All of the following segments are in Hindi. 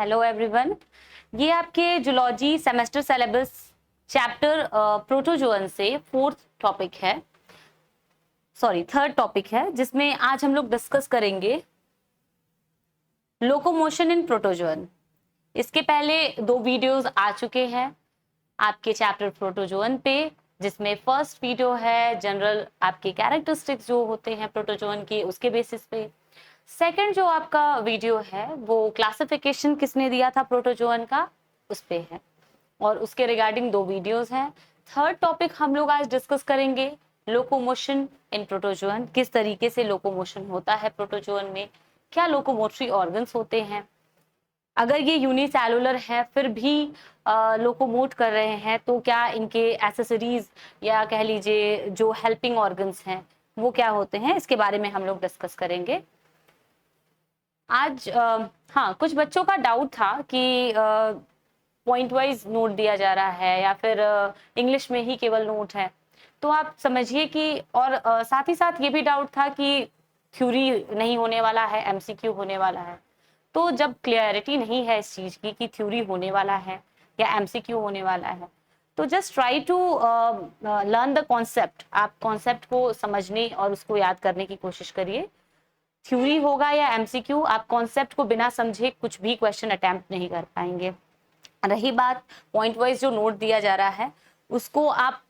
Hello everyone. ये आपके zoology semester syllabus chapter protozoan से थर्ड टॉपिक है, जिसमें आज हम लोग डिस्कस करेंगे लोकोमोशन इन प्रोटोजोअन। इसके पहले 2 वीडियोस आ चुके हैं आपके चैप्टर प्रोटोजोअन पे, जिसमें फर्स्ट वीडियो है जनरल आपके कैरेक्टरिस्टिक्स जो होते हैं प्रोटोजोअन की, उसके बेसिस पे। सेकंड जो आपका वीडियो है वो क्लासिफिकेशन किसने दिया था प्रोटोजोअन का, उस पे है, और उसके रिगार्डिंग 2 वीडियोस हैं। थर्ड टॉपिक हम लोग आज डिस्कस करेंगे लोकोमोशन इन प्रोटोजोअन। किस तरीके से लोकोमोशन होता है प्रोटोजोअन में, क्या लोकोमोटरी ऑर्गन्स होते हैं, अगर ये यूनिसेलुलर है फिर भी लोकोमोट कर रहे हैं तो क्या इनके एसेसरीज या कह लीजिए जो हेल्पिंग ऑर्गन्स हैं वो क्या होते हैं, इसके बारे में हम लोग डिस्कस करेंगे आज। हाँ, कुछ बच्चों का डाउट था कि पॉइंट वाइज नोट दिया जा रहा है या फिर इंग्लिश में ही केवल नोट है, तो आप समझिए कि, और साथ ही साथ ये भी डाउट था कि थ्योरी नहीं होने वाला है, एमसीक्यू होने वाला है। तो जब क्लियरिटी नहीं है इस चीज की कि थ्योरी होने वाला है या एमसीक्यू होने वाला है, तो just try to learn the concept. आप कॉन्सेप्ट को समझने और उसको याद करने की कोशिश करिए। थ्योरी होगा या एमसीक्यू, आप कॉन्सेप्ट को बिना समझे कुछ भी क्वेश्चन अटेम्प्ट नहीं कर पाएंगे। रही बात पॉइंट वाइज जो नोट दिया जा रहा है, उसको आप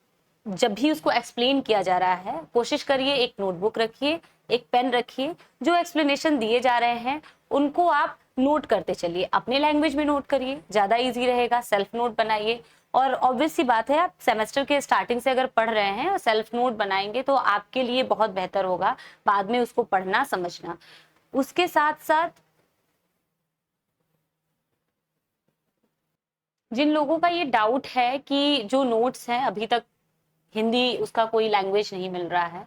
जब भी उसको एक्सप्लेन किया जा रहा है, कोशिश करिए एक नोटबुक रखिए, एक पेन रखिए, जो एक्सप्लेनेशन दिए जा रहे हैं उनको आप नोट करते चलिए। अपने लैंग्वेज में नोट करिए, ज्यादा इजी रहेगा। सेल्फ नोट बनाइए, और ऑब्वियस सी बात है आप सेमेस्टर के स्टार्टिंग से अगर पढ़ रहे हैं और सेल्फ नोट बनाएंगे तो आपके लिए बहुत बेहतर होगा बाद में उसको पढ़ना समझना। उसके साथ साथ जिन लोगों का ये डाउट है कि जो नोट्स हैं अभी तक हिंदी उसका कोई लैंग्वेज नहीं मिल रहा है,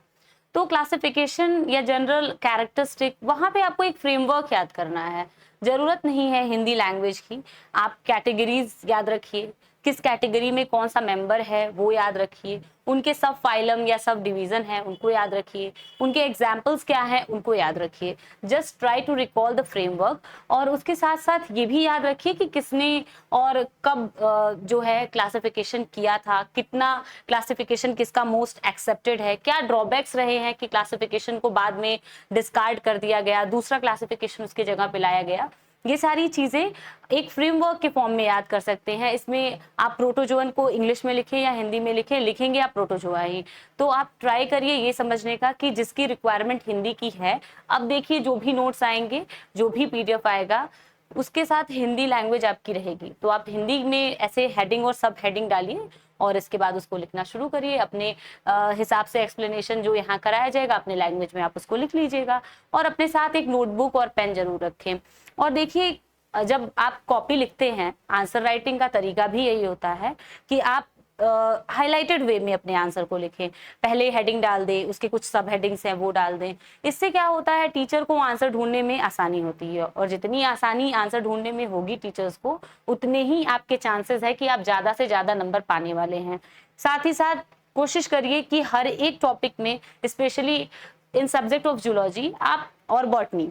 तो क्लासिफिकेशन या जनरल कैरेक्टरिस्टिक, वहां पे आपको एक फ्रेमवर्क याद करना है। जरूरत नहीं है हिंदी लैंग्वेज की, आप कैटेगरीज याद रखिए, किस कैटेगरी में कौन सा मेंबर है वो याद रखिए, उनके सब फाइलम या सब डिवीजन है उनको याद रखिए, उनके एग्जाम्पल्स क्या हैं उनको याद रखिए। Just try to recall the framework. और उसके साथ साथ ये भी याद रखिए कि किसने और कब जो है क्लासिफिकेशन किया था, कितना क्लासिफिकेशन किसका मोस्ट एक्सेप्टेड है, क्या ड्रॉबैक्स रहे हैं कि क्लासिफिकेशन को बाद में डिस्कार्ड कर दिया गया, दूसरा क्लासिफिकेशन उसकी जगह पे लाया गया। ये सारी चीजें एक फ्रेमवर्क के फॉर्म में याद कर सकते हैं। इसमें आप प्रोटोजोअन को इंग्लिश में लिखें या हिंदी में लिखें, लिखेंगे आप प्रोटोजोआ ही। तो आप ट्राई करिए ये समझने का कि जिसकी रिक्वायरमेंट हिंदी की है, अब देखिए जो भी नोट्स आएंगे, जो भी पीडीएफ आएगा, उसके साथ हिंदी लैंग्वेज आपकी रहेगी, तो आप हिंदी में ऐसे हेडिंग और सब हेडिंग डालिए और इसके बाद उसको लिखना शुरू करिए। अपने हिसाब से एक्सप्लेनेशन जो यहाँ कराया जाएगा अपने लैंग्वेज में आप उसको लिख लीजिएगा, और अपने साथ एक नोटबुक और पेन जरूर रखें। और देखिए, जब आप कॉपी लिखते हैं, आंसर राइटिंग का तरीका भी यही होता है कि आप हाईलाइटेड वे में अपने आंसर को लिखें। पहले हेडिंग डाल दें, उसके कुछ सब हेडिंग्स हैं वो डाल दें। इससे क्या होता है, टीचर को आंसर ढूंढने में आसानी होती है, और जितनी आसानी आंसर ढूंढने में होगी टीचर्स को, उतने ही आपके चांसेस है कि आप ज्यादा से ज्यादा नंबर पाने वाले हैं। साथ ही साथ कोशिश करिए कि हर एक टॉपिक में, specially in subject of zoology आप और बॉटनी,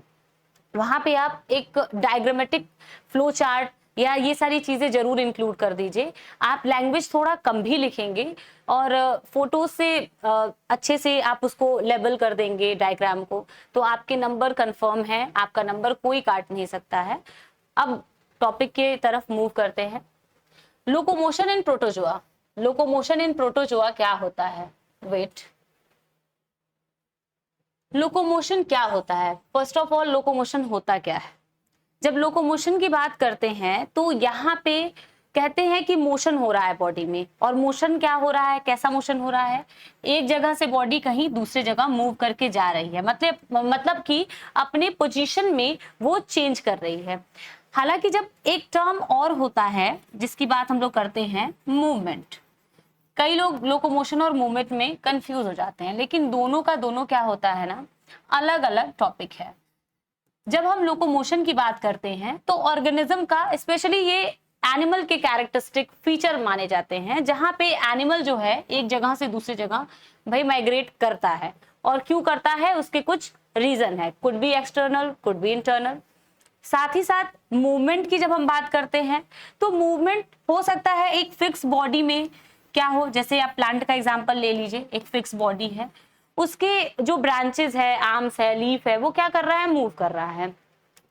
वहां पे आप एक डायग्रामेटिक फ्लो चार्ट या ये सारी चीजें जरूर इंक्लूड कर दीजिए। आप लैंग्वेज थोड़ा कम भी लिखेंगे और फोटो से अच्छे से आप उसको लेबल कर देंगे डायग्राम को, तो आपके नंबर कंफर्म है, आपका नंबर कोई काट नहीं सकता है। अब टॉपिक के तरफ मूव करते हैं। लोकोमोशन इन प्रोटोजोआ। लोकोमोशन इन प्रोटोजोआ क्या होता है? लोकोमोशन क्या होता है? फर्स्ट ऑफ ऑल, लोकोमोशन होता क्या है? जब लोकोमोशन की बात करते हैं तो यहाँ पे कहते हैं कि मोशन हो रहा है बॉडी में। और मोशन क्या हो रहा है, कैसा मोशन हो रहा है? एक जगह से बॉडी कहीं दूसरे जगह मूव करके जा रही है, मतलब कि अपने पोजीशन में वो चेंज कर रही है। हालांकि जब एक टर्म और होता है जिसकी बात हम लोग करते हैं, मूवमेंट। कई लोग लोकोमोशन और मूवमेंट में कंफ्यूज हो जाते हैं, लेकिन दोनों का दोनों क्या होता है ना, अलग अलग टॉपिक है। जब हम लोकोमोशन की बात करते हैं तो ऑर्गेनिज्म का, स्पेशली ये एनिमल के कैरेक्टरिस्टिक फीचर माने जाते हैं, जहां पे एनिमल जो है एक जगह से दूसरी जगह भाई माइग्रेट करता है। और क्यों करता है, उसके कुछ रीजन है, could be external, could be internal. साथ ही साथ मूवमेंट की जब हम बात करते हैं तो मूवमेंट हो सकता है एक फिक्स बॉडी में क्या हो, जैसे आप प्लांट का एग्जांपल ले लीजिए, एक फिक्स बॉडी है, उसके जो ब्रांचेस है, आर्म्स है, लीफ है, वो क्या कर रहा है, मूव कर रहा है,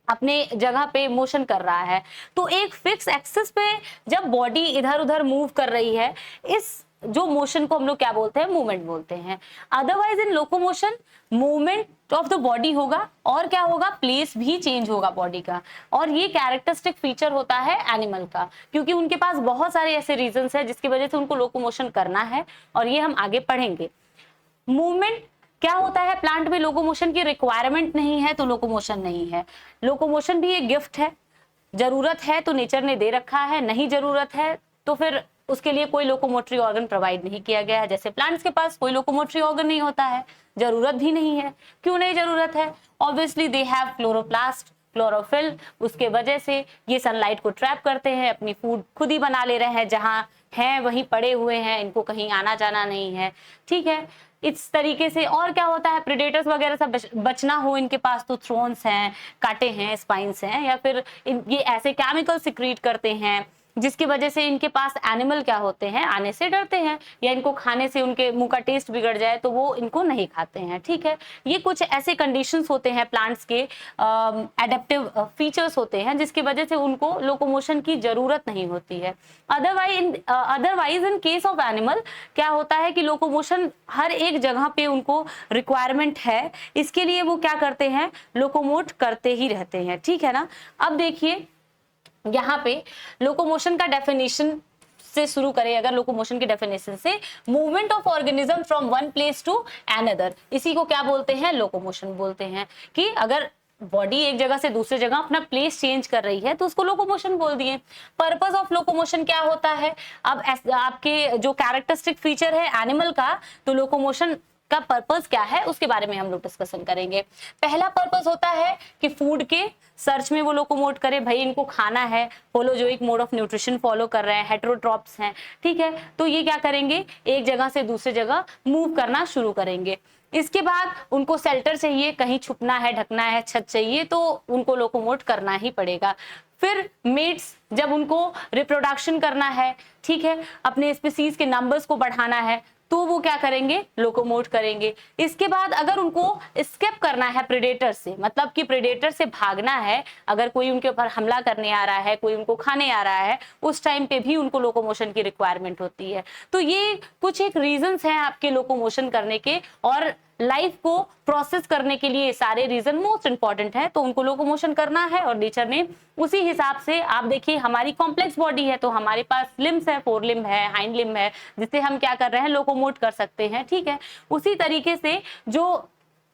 अपने जगह पे मोशन कर रहा है। तो एक फिक्स एक्सिस पे जब बॉडी इधर उधर मूव कर रही है, इस जो मोशन को हम लोग क्या बोलते हैं, मूवमेंट बोलते हैं। Otherwise in locomotion movement of the body होगा और क्या होगा, प्लेस भी चेंज होगा बॉडी का, और ये कैरेक्टरिस्टिक फीचर होता है एनिमल का, क्योंकि उनके पास बहुत सारे ऐसे रीजंस है जिसकी वजह से उनको लोकोमोशन करना है, और ये हम आगे पढ़ेंगे। मूवमेंट क्या होता है, प्लांट में लोकोमोशन की रिक्वायरमेंट नहीं है तो लोकोमोशन नहीं है। लोकोमोशन भी एक गिफ्ट है, जरूरत है तो नेचर ने दे रखा है, नहीं जरूरत है तो फिर उसके लिए कोई लोकोमोटरी ऑर्गन प्रोवाइड नहीं किया गया है। जैसे प्लांट्स के पास कोई लोकोमोटरी ऑर्गन नहीं होता है, जरूरत भी नहीं है। क्यों नहीं जरूरत है, obviously they have chloroplast, chlorophyll, उसके वजह से ये सनलाइट को ट्रैप करते हैं, अपनी फूड खुद ही बना ले रहे हैं, जहां हैं वहीं पड़े हुए हैं, इनको कहीं आना जाना नहीं है, ठीक है। इस तरीके से और क्या होता है, प्रेडेटर्स वगैरह सब बचना हो इनके पास तो थ्रोन्स हैं, कांटे हैं, स्पाइन्स हैं, या फिर ये ऐसे केमिकल सिक्रीट करते हैं जिसकी वजह से इनके पास एनिमल क्या होते हैं, आने से डरते हैं, या इनको खाने से उनके मुंह का टेस्ट बिगड़ जाए तो वो इनको नहीं खाते हैं, ठीक है। ये कुछ ऐसे कंडीशंस होते हैं प्लांट्स के, एडेप्टिव फीचर्स होते हैं जिसकी वजह से उनको लोकोमोशन की जरूरत नहीं होती है। Otherwise in case of animal क्या होता है कि लोकोमोशन हर एक जगह पे उनको रिक्वायरमेंट है, इसके लिए वो क्या करते हैं, लोकोमोट करते ही रहते हैं, ठीक है ना। अब देखिए यहाँ पे लोकोमोशन का डेफिनेशन से शुरू करें, अगर लोकोमोशन की डेफिनेशन से, movement of organism from one place to another, इसी को क्या बोलते हैं, लोकोमोशन बोलते हैं। कि अगर बॉडी एक जगह से दूसरी जगह अपना प्लेस चेंज कर रही है तो उसको लोकोमोशन बोल दिए। पर्पस ऑफ लोकोमोशन क्या होता है, अब आपके जो कैरेक्टरिस्टिक फीचर है एनिमल का, तो लोकोमोशन का पर्पस क्या है उसके बारे में हम लोग डिस्कशन करेंगे। पहला पर्पस होता है कि फूड के सर्च में वो लोकोमोट करे, भाई इनको खाना है, holozoic mode of nutrition follow कर रहे हैं, हेटेरोट्रॉप्स हैं, ठीक है। तो ये क्या करेंगे, एक जगह से दूसरी जगह मूव करना शुरू करेंगे। इसके बाद उनको शेल्टर चाहिए, कहीं छुपना है, ढकना है, छत चाहिए, तो उनको लोकोमोट करना ही पड़ेगा। फिर मेट्स, जब उनको रिप्रोडक्शन करना है, ठीक है, अपने स्पीसीज के नंबर्स को बढ़ाना है, तो वो क्या करेंगे, लोकोमोट करेंगे। इसके बाद अगर उनको एस्केप करना है प्रेडेटर से, मतलब कि प्रेडेटर से भागना है, अगर कोई उनके ऊपर हमला करने आ रहा है, कोई उनको खाने आ रहा है, उस टाइम पे भी उनको लोकोमोशन की रिक्वायरमेंट होती है। तो ये कुछ एक रीजंस हैं आपके लोकोमोशन करने के, और लाइफ को प्रोसेस करने के लिए सारे रीजन मोस्ट इंपॉर्टेंट है, तो उनको लोकोमोशन करना है, और नेचर ने उसी हिसाब से, आप देखिए हमारी कॉम्प्लेक्स बॉडी है तो हमारे पास लिम्स है, फोर लिम्ब है, हाइंड लिम्ब है, जिससे हम क्या कर रहे हैं, लोकोमोट कर सकते हैं, ठीक है। उसी तरीके से जो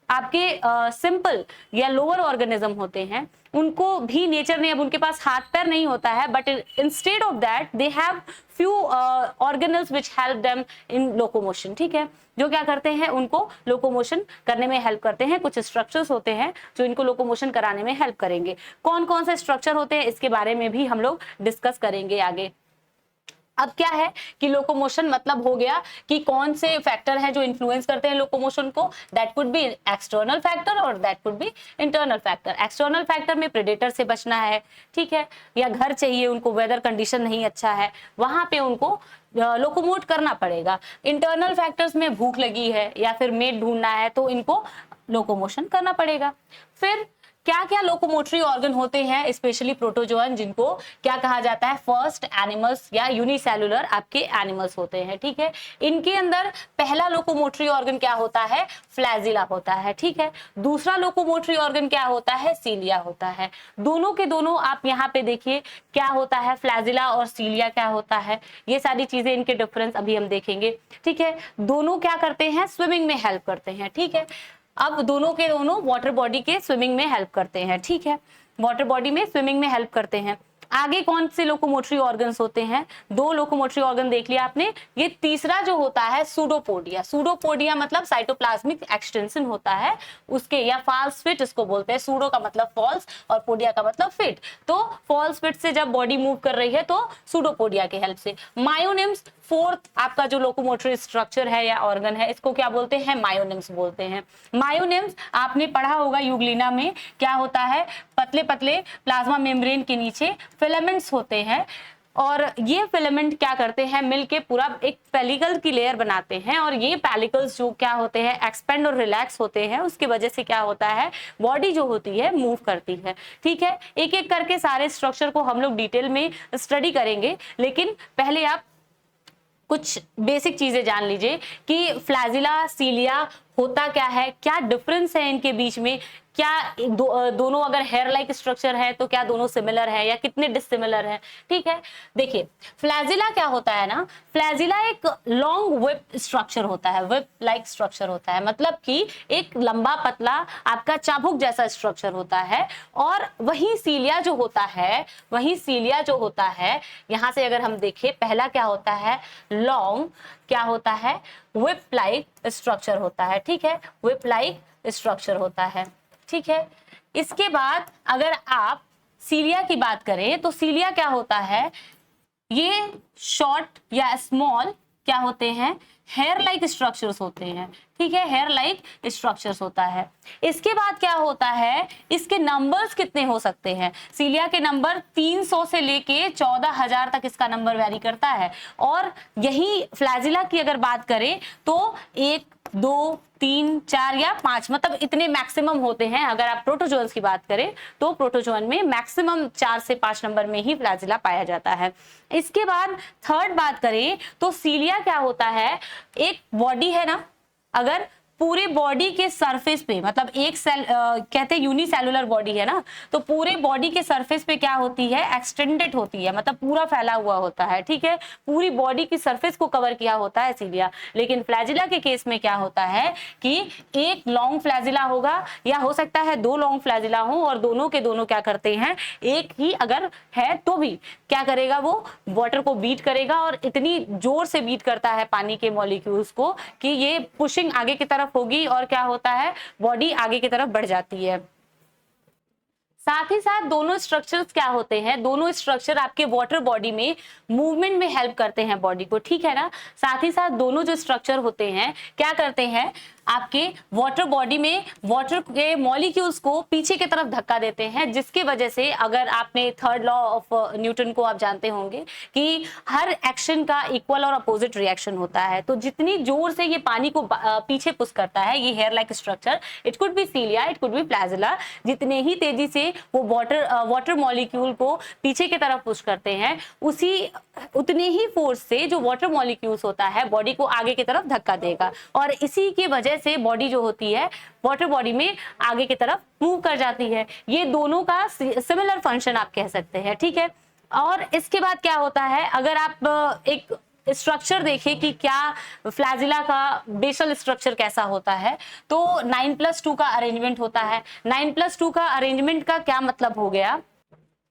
आपके सिंपल या लोअर ऑर्गेनिज्म होते हैं, उनको भी नेचर ने, अब उनके पास हाथ पैर नहीं होता है, but instead of that they have few organelles which help them in locomotion, ठीक है, जो क्या करते हैं, उनको लोकोमोशन करने में हेल्प करते हैं। कुछ स्ट्रक्चर्स होते हैं जो इनको लोकोमोशन कराने में हेल्प करेंगे। कौन कौन से स्ट्रक्चर होते हैं इसके बारे में भी हम लोग डिस्कस करेंगे आगे। अब क्या है कि लोकोमोशन मतलब हो गया कि कौन से फैक्टर हैं जो इन्फ्लुएंस करते हैं लोकोमोशन को, that could be external factor और that could be internal factor. External factor में प्रेडेटर से बचना है, ठीक है, या घर चाहिए उनको, वेदर कंडीशन नहीं अच्छा है, वहां पे उनको लोकोमोट करना पड़ेगा। इंटरनल फैक्टर्स में भूख लगी है या फिर मेट ढूंढना है, तो इनको लोकोमोशन करना पड़ेगा। फिर क्या क्या लोकोमोटरी ऑर्गन होते हैं, स्पेशली प्रोटोजोअन, जिनको क्या कहा जाता है, फर्स्ट एनिमल्स या यूनिसेलुलर आपके एनिमल्स होते हैं, ठीक है। इनके अंदर पहला लोकोमोटरी ऑर्गन क्या होता है, फ्लैजिला होता है, ठीक है। दूसरा लोकोमोटरी ऑर्गन क्या होता है, सीलिया होता है। दोनों के दोनों आप यहाँ पे देखिए क्या होता है, फ्लैजिला और सीलिया क्या होता है, ये सारी चीजें, इनके डिफरेंस अभी हम देखेंगे, ठीक है। दोनों क्या करते हैं, स्विमिंग में हेल्प करते हैं, ठीक है। अब दोनों के दोनों वाटर बॉडी के स्विमिंग में हेल्प करते हैं, ठीक है, वाटर बॉडी में स्विमिंग में हेल्प करते हैं। आगे कौन से लोकोमोटरी ऑर्गन्स होते हैं, दो लोकोमोटरी ऑर्गन देख लिया आपने। ये तीसरा जो होता है सूडोपोडिया, सूडोपोडिया मतलब साइटोप्लाज्मिक एक्सटेंशन होता है उसके, या फॉल्स फिट इसको बोलते हैं। सूडो का मतलब फॉल्स और पोडिया का मतलब फिट, तो फॉल्स फिट से जब बॉडी मूव कर रही है तो सूडोपोडिया के हेल्प से। मायोनिम्स फोर्थ आपका जो लोकोमोटरी स्ट्रक्चर है या ऑर्गन है, इसको क्या बोलते हैं? मायोनिम्स बोलते हैं। मायोनिम्स आपने पढ़ा होगा यूग्लिना में, क्या होता है? पतले पतले प्लाज्मा मेम्ब्रेन के नीचे फिलामेंट्स होते हैं, और ये फिलामेंट क्या करते हैं? मिलके पूरा एक पेलिकल की लेयर बनाते हैं, और ये पेलिकल्स जो क्या होते हैं? एक्सपेंड और रिलैक्स होते हैं। उसकी वजह से क्या होता है? बॉडी जो होती है मूव करती है। ठीक है, एक एक करके सारे स्ट्रक्चर को हम लोग डिटेल में स्टडी करेंगे, लेकिन पहले आप कुछ बेसिक चीजें जान लीजिए कि फ्लैजिला, सीलिया होता क्या है, क्या डिफरेंस है इनके बीच में, क्या दोनों अगर हेयर लाइक स्ट्रक्चर है तो क्या दोनों सिमिलर है या कितने डिसिमिलर है। ठीक है, देखिए फ्लैजिला क्या होता है ना, फ्लैजिला एक लॉन्ग विप स्ट्रक्चर होता है, विप लाइक स्ट्रक्चर होता है, मतलब कि एक लंबा पतला आपका चाबुक जैसा स्ट्रक्चर होता है। और वही सीलिया जो होता है, वही सीलिया जो होता है, यहां से अगर हम देखें, पहला क्या होता है? लॉन्ग, क्या होता है? विप लाइक स्ट्रक्चर होता है। ठीक है, विप लाइक स्ट्रक्चर होता है। ठीक है, इसके बाद अगर आप सीलिया की बात करें तो सीलिया क्या होता है? ये शॉर्ट या स्मॉल क्या होते हैं? हेयर लाइक स्ट्रक्चर्स होते हैं। ठीक है, हेयर लाइक स्ट्रक्चर्स होता है। इसके बाद क्या होता है? इसके नंबर्स कितने हो सकते हैं? सीलिया के नंबर 300 से लेके 14,000 तक इसका नंबर वैरी करता है। और यही फ्लैजिला की अगर बात करें तो 1, 2, 3, 4 या 5, मतलब इतने मैक्सिमम होते हैं। अगर आप प्रोटोजोअन्स की बात करें तो प्रोटोजोअन में मैक्सिमम 4 से 5 नंबर में ही फ्लैजिला पाया जाता है। इसके बाद थर्ड बात करें तो सीलिया क्या होता है? एक बॉडी है ना, अगर पूरे बॉडी के सरफेस पे, मतलब एक सेल कहते हैं यूनिसेलुलर बॉडी है ना, तो पूरे बॉडी के सरफेस पे क्या होती है? एक्सटेंडेड होती है, मतलब पूरा फैला हुआ होता है। ठीक है, पूरी बॉडी की सरफेस को कवर किया होता है सीलिया। लेकिन फ्लैजिला के केस में क्या होता है कि एक लॉन्ग फ्लैजिला होगा, या हो सकता है 2 लॉन्ग फ्लैजिला हो, और दोनों के दोनों क्या करते हैं? एक ही अगर है तो भी क्या करेगा? वो वाटर को बीट करेगा, और इतनी जोर से बीट करता है पानी के मॉलिक्यूल्स को कि ये पुशिंग आगे की तरफ होगी, और क्या होता है? बॉडी आगे की तरफ बढ़ जाती है। साथ ही साथ दोनों स्ट्रक्चर्स क्या होते हैं? दोनों स्ट्रक्चर आपके वाटर बॉडी में मूवमेंट में हेल्प करते हैं बॉडी को। ठीक है ना, साथ ही साथ दोनों जो स्ट्रक्चर होते हैं क्या करते हैं? आपके वाटर बॉडी में वाटर के मॉलिक्यूल्स को पीछे की तरफ धक्का देते हैं, जिसकी वजह से, अगर आपने थर्ड लॉ ऑफ न्यूटन को आप जानते होंगे कि हर एक्शन का इक्वल और अपोजिट रिएक्शन होता है, तो जितनी जोर से ये पानी को पीछे पुश करता है ये hair like structure, it could be cilia, it could be flagella, जितने ही तेजी से वो वाटर मॉलिक्यूल को पीछे की तरफ पुश करते हैं, उतने ही फोर्स से जो वाटर मॉलिक्यूल्स होता है बॉडी को आगे की तरफ धक्का देगा, और इसी की वजह से बॉडी जो होती है वाटर बॉडी में आगे की तरफ मूव कर जाती है। ये दोनों का सिमिलर फंक्शन आप कह सकते हैं। ठीक है, और इसके बाद क्या होता है? अगर आप एक स्ट्रक्चर देखें कि क्या फ्लैजिला का बेसल स्ट्रक्चर कैसा होता है, तो 9+2 का अरेंजमेंट होता है। 9+2 का अरेंजमेंट का क्या मतलब हो गया?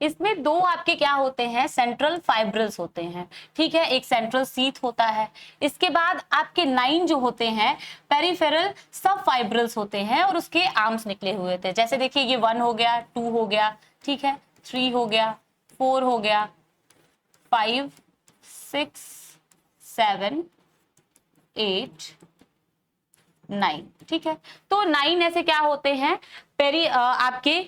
इसमें 2 आपके क्या होते हैं? सेंट्रल फाइब्रिल्स होते हैं। ठीक है, एक सेंट्रल सीथ होता है। इसके बाद आपके 9 जो होते हैं पेरिफेरल सब फाइब्रिल्स होते हैं, और उसके आर्म्स निकले हुए थे। जैसे देखिए ये 1 हो गया, 2 हो गया, ठीक है, 3 हो गया, 4 हो गया, 5, 6, 7, 8, 9। ठीक है, तो 9 ऐसे क्या होते हैं? आपके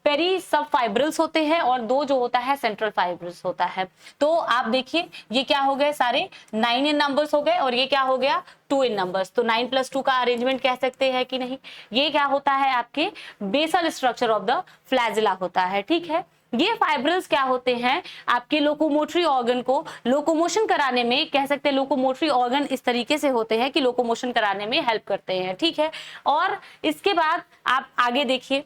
पेरी सब फाइब्रिल्स होते हैं, और 2 जो होता है सेंट्रल फाइब्रिल्स होता है। तो आप देखिए ये क्या हो गए? सारे 9 इन नंबर्स हो गए, और ये क्या हो गया? 2 इन नंबर्स। तो 9+2 का अरेंजमेंट कह सकते हैं कि नहीं? ये क्या होता है? आपके basal structure of the flagella होता है। ठीक है, ये फाइब्रिल्स क्या होते हैं? आपके लोकोमोटरी ऑर्गन को लोकोमोशन कराने में, कह सकते हैं लोकोमोटरी ऑर्गन इस तरीके से होते हैं कि लोकोमोशन कराने में हेल्प करते हैं। ठीक है, और इसके बाद आप आगे देखिए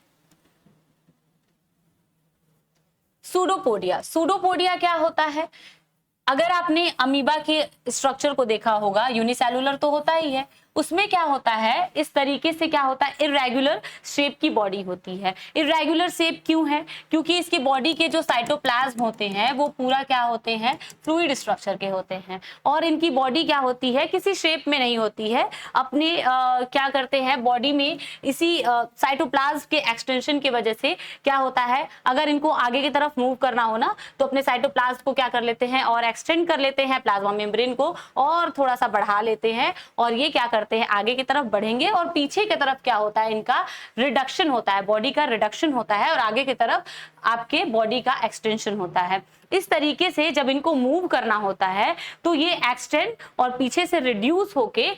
सूडोपोडिया। सूडोपोडिया क्या होता है? अगर आपने अमीबा के स्ट्रक्चर को देखा होगा, यूनिसेलुलर तो होता ही है, उसमें क्या होता है, इस तरीके से क्या होता है, इर्रेगुलर शेप की बॉडी होती है। इर्रेगुलर शेप क्यों है? क्योंकि इसकी बॉडी के जो साइटोप्लाज्म होते हैं वो पूरा क्या होते हैं, फ्लूइड स्ट्रक्चर के होते हैं, और इनकी बॉडी क्या होती है, किसी शेप में नहीं होती है। अपने क्या करते हैं बॉडी में, इसी साइटोप्लाज्म के एक्सटेंशन की वजह से क्या होता है, अगर इनको आगे की तरफ मूव करना हो ना, तो अपने साइटोप्लाज्म को क्या कर लेते हैं और एक्सटेंड कर लेते हैं, प्लाज्मा मेम्ब्रेन को और थोड़ा सा बढ़ा लेते हैं, और ये क्या करते हैं आगे की तरफ बढ़ेंगे, और पीछे की तरफ क्या होता है, इनका रिडक्शन होता है, बॉडी का रिडक्शन होता है, और आगे की तरफ आपके बॉडी का एक्सटेंशन होता है। इस तरीके से जब इनको मूव करना होता है तो ये एक्सटेंड और पीछे से रिड्यूस होके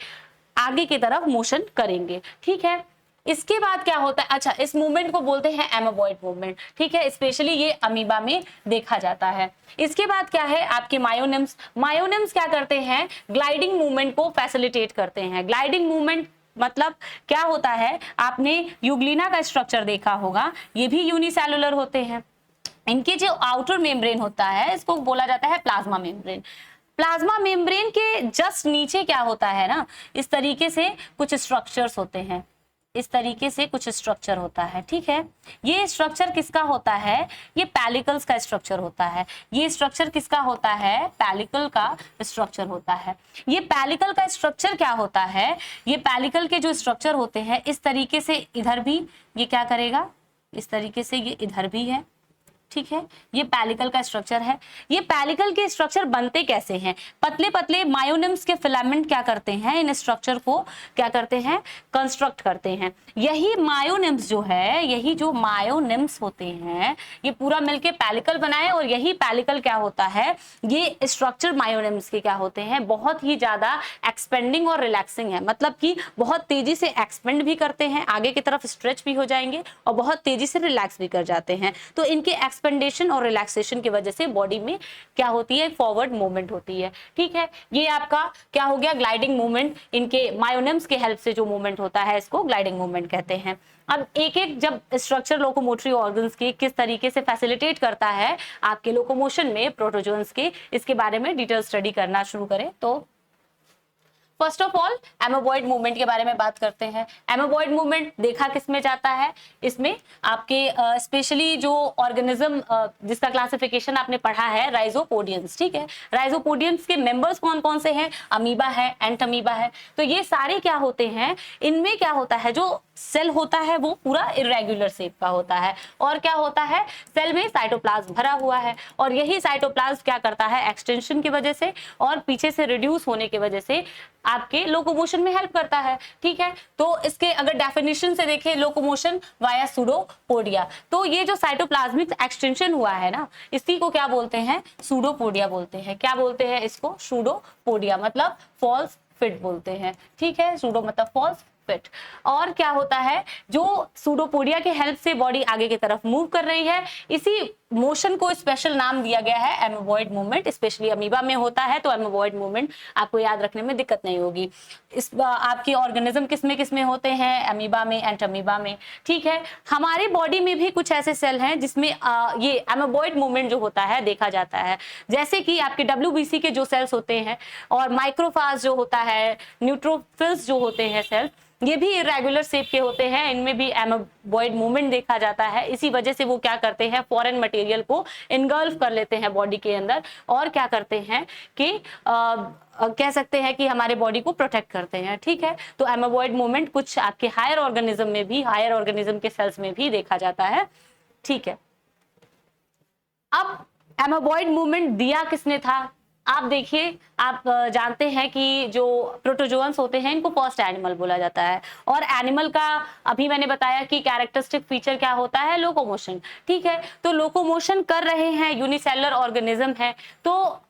आगे की तरफ मोशन करेंगे, ठीक है। इसके बाद क्या होता है, अच्छा, इस मूवमेंट को बोलते हैं एमोबॉइड मूवमेंट, ठीक है। स्पेशली ये अमीबा में देखा जाता है। इसके बाद क्या है, आपके मायोनिम्स। मायोनिम्स क्या करते हैं, ग्लाइडिंग मूवमेंट को फैसिलिटेट करते हैं। ग्लाइडिंग मूवमेंट मतलब क्या होता है, आपने यूग्लिना का स्ट्रक्चर देखा होगा, ये भी यूनिसेलुलर होते हैं। इनके जो आउटर मेम्ब्रेन होता है इसको बोला जाता है प्लाज्मा मेम्ब्रेन। प्लाज्मा मेम्ब्रेन के जस्ट नीचे क्या होता है ना, इस तरीके से कुछ स्ट्रक्चर्स होते हैं, इस तरीके से कुछ स्ट्रक्चर होता है, ठीक है। ये स्ट्रक्चर किसका होता है, ये पैलिकल्स का स्ट्रक्चर होता है। ये स्ट्रक्चर किसका होता है, पैलिकल का स्ट्रक्चर होता है। ये पैलिकल का स्ट्रक्चर क्या होता है, ये पैलिकल के जो स्ट्रक्चर होते हैं इस तरीके से इधर भी ये क्या करेगा, इस तरीके से ये इधर भी है, ठीक है। ये पैलिकल का स्ट्रक्चर है। ये पैलिकल के स्ट्रक्चर बनते कैसे हैं, पतले पतले मायोनिम्स के फिलामेंट क्या करते हैं, इन स्ट्रक्चर को क्या करते हैं, कंस्ट्रक्ट करते हैं। यही मायोनिम्स जो है, यही जो मायोनिम्स होते हैं ये पूरा मिलके पैलिकल बनाए, और यही पैलिकल क्या होता है, ये स्ट्रक्चर मायोनिम्स के क्या होते हैं, बहुत ही ज्यादा एक्सपेंडिंग और रिलैक्सिंग है। मतलब कि बहुत तेजी से एक्सपेंड भी करते हैं, आगे की तरफ स्ट्रेच भी हो जाएंगे और बहुत तेजी से रिलैक्स भी कर जाते हैं। तो इनके एक्सपेंडेशन और रिलैक्सेशन की वजह से बॉडी में क्या होती है, फॉरवर्ड मूवमेंट होती है, ठीक है। ये आपका क्या हो गया, ग्लाइडिंग मूवमेंट। इनके मायोनिम्स के हेल्प से जो मूवमेंट होता है इसको ग्लाइडिंग मूवमेंट कहते हैं। अब एक एक जब स्ट्रक्चर लोकोमोटरी ऑर्गन्स के किस तरीके से फैसिलिटेट करता है आपके लोकोमोशन में प्रोटोजोन्स के, इसके बारे में डिटेल स्टडी करना शुरू करें तो first of all amoeboid movement के बारे में बात करते हैं। एमोबॉइड मूवमेंट देखा किसमें जाता है, इसमें आपके स्पेशली जो ऑर्गेनिज्म जिसका क्लासिफिकेशन आपने पढ़ा है राइजोपोडियंस, ठीक है। राइजोपोडियंस के मेंबर्स कौन कौन से हैं, अमीबा है, एंटमीबा है। तो ये सारे क्या होते हैं, इनमें क्या होता है, जो सेल होता है वो पूरा इरेगुलर शेप का होता है, और क्या होता है, सेल में साइटोप्लाज्म भरा हुआ है, और यही साइटोप्लाज्म क्या करता है, एक्सटेंशन की वजह से और पीछे से रिड्यूस होने की वजह से आपके लोकोमोशन में हेल्प करता है, ठीक है। तो इसके अगर डेफिनेशन से देखें, लोकोमोशन वाया सूडोपोडिया, तो ये जो साइटोप्लाज्मिक एक्सटेंशन हुआ है ना, इसी को क्या बोलते हैं, सूडोपोडिया बोलते हैं। क्या बोलते हैं इसको, सूडोपोडिया मतलब फॉल्स फिट बोलते हैं, ठीक है। सूडो मतलब फॉल्स फिट। और क्या होता है, जो सूडोपोडिया के हेल्प से बॉडी आगे की तरफ मूव कर रही है, इसी मोशन को स्पेशल नाम दिया गया है एमोबॉइड मूवमेंट। स्पेशली अमीबा में होता है तो एमोबॉइड मूवमेंट आपको याद रखने में दिक्कत नहीं होगी। इस आपके ऑर्गेनिज्म किसमें होते हैं, अमीबा में, एंटमीबा में, ठीक है। हमारी बॉडी में भी कुछ ऐसे सेल हैं जिसमें ये एमोबॉइड मूवमेंट जो होता है देखा जाता है, जैसे कि आपके WBC के जो सेल्स होते हैं, और माइक्रोफाज जो होता है, न्यूट्रोफिल्स जो होते हैं सेल, ये भी इरेगुलर शेप के होते हैं, इनमें भी एमोबॉइड मूवमेंट देखा जाता है। इसी वजह से वो क्या करते हैं, फॉरेन मटेरियल को इनगल्फ कर लेते हैं बॉडी के अंदर, और क्या करते हैं कि कह सकते हैं कि हमारे बॉडी को प्रोटेक्ट करते हैं, ठीक है। तो एमोबॉइड मूवमेंट कुछ आपके हायर ऑर्गेनिज्म में भी, हायर ऑर्गेनिज्म के सेल्स में भी देखा जाता है, ठीक है। अब एमोबॉइड मूवमेंट दिया किसने था, आप देखिए, आप जानते हैं कि जो प्रोटोजोअन्स होते हैं इनको फर्स्ट एनिमल बोला जाता है, और एनिमल का अभी मैंने बताया कि कैरेक्टरिस्टिक फीचर क्या होता है, लोकोमोशन, ठीक है। तो लोकोमोशन कर रहे हैं, यूनिसेलुलर ऑर्गेनिज्म है, तो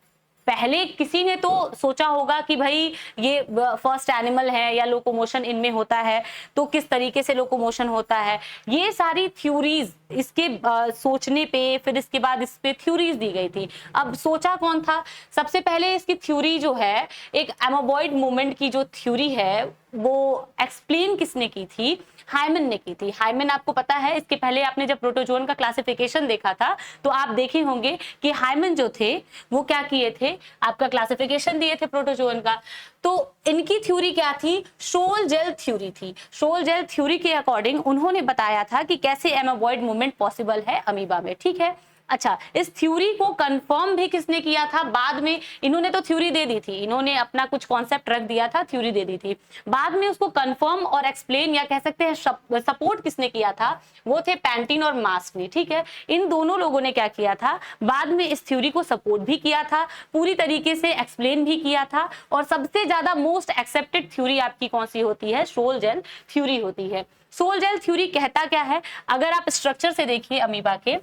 पहले किसी ने तो सोचा होगा कि भाई ये फर्स्ट एनिमल है या लोकोमोशन इनमें होता है, तो किस तरीके से लोकोमोशन होता है, ये सारी थ्योरीज इसके सोचने पे, फिर इसके बाद इस पे थ्योरीज दी गई थी। अब सोचा कौन था, सबसे पहले इसकी थ्योरी जो है, एक एमोबॉइड मूवमेंट की जो थ्योरी है वो एक्सप्लेन किसने की थी? हाइमन ने की थी। हाइमन आपको पता है, इसके पहले आपने जब प्रोटोजोन का क्लासिफिकेशन देखा था तो आप देखे होंगे कि हाइमन जो थे वो क्या किए थे, आपका क्लासिफिकेशन दिए थे प्रोटोजोन का। तो इनकी थ्योरी क्या थी? शोल जेल थ्योरी थी। शोल जेल थ्योरी के अकॉर्डिंग उन्होंने बताया था कि कैसे एमोबॉइड मूवमेंट पॉसिबल है अमीबा में, ठीक है। अच्छा, इस थ्योरी को कंफर्म भी किसने किया था बाद में? इन्होंने तो थ्योरी दे दी थी, इन्होंने अपना कुछ कॉन्सेप्ट रख दिया था, थ्योरी दे दी थी, बाद में उसको कंफर्म और एक्सप्लेन या कह सकते हैं सपोर्ट किसने किया था? वो थे पैंटिन और मास्क ने, ठीक है। इन दोनों लोगों ने क्या किया था, बाद में इस थ्योरी को सपोर्ट भी किया था, पूरी तरीके से एक्सप्लेन भी किया था, और सबसे ज्यादा मोस्ट एक्सेप्टेड थ्योरी आपकी कौन सी होती है? सोल जेल थ्योरी होती है। सोल जेल थ्योरी कहता क्या है? अगर आप स्ट्रक्चर से देखिए अमीबा के,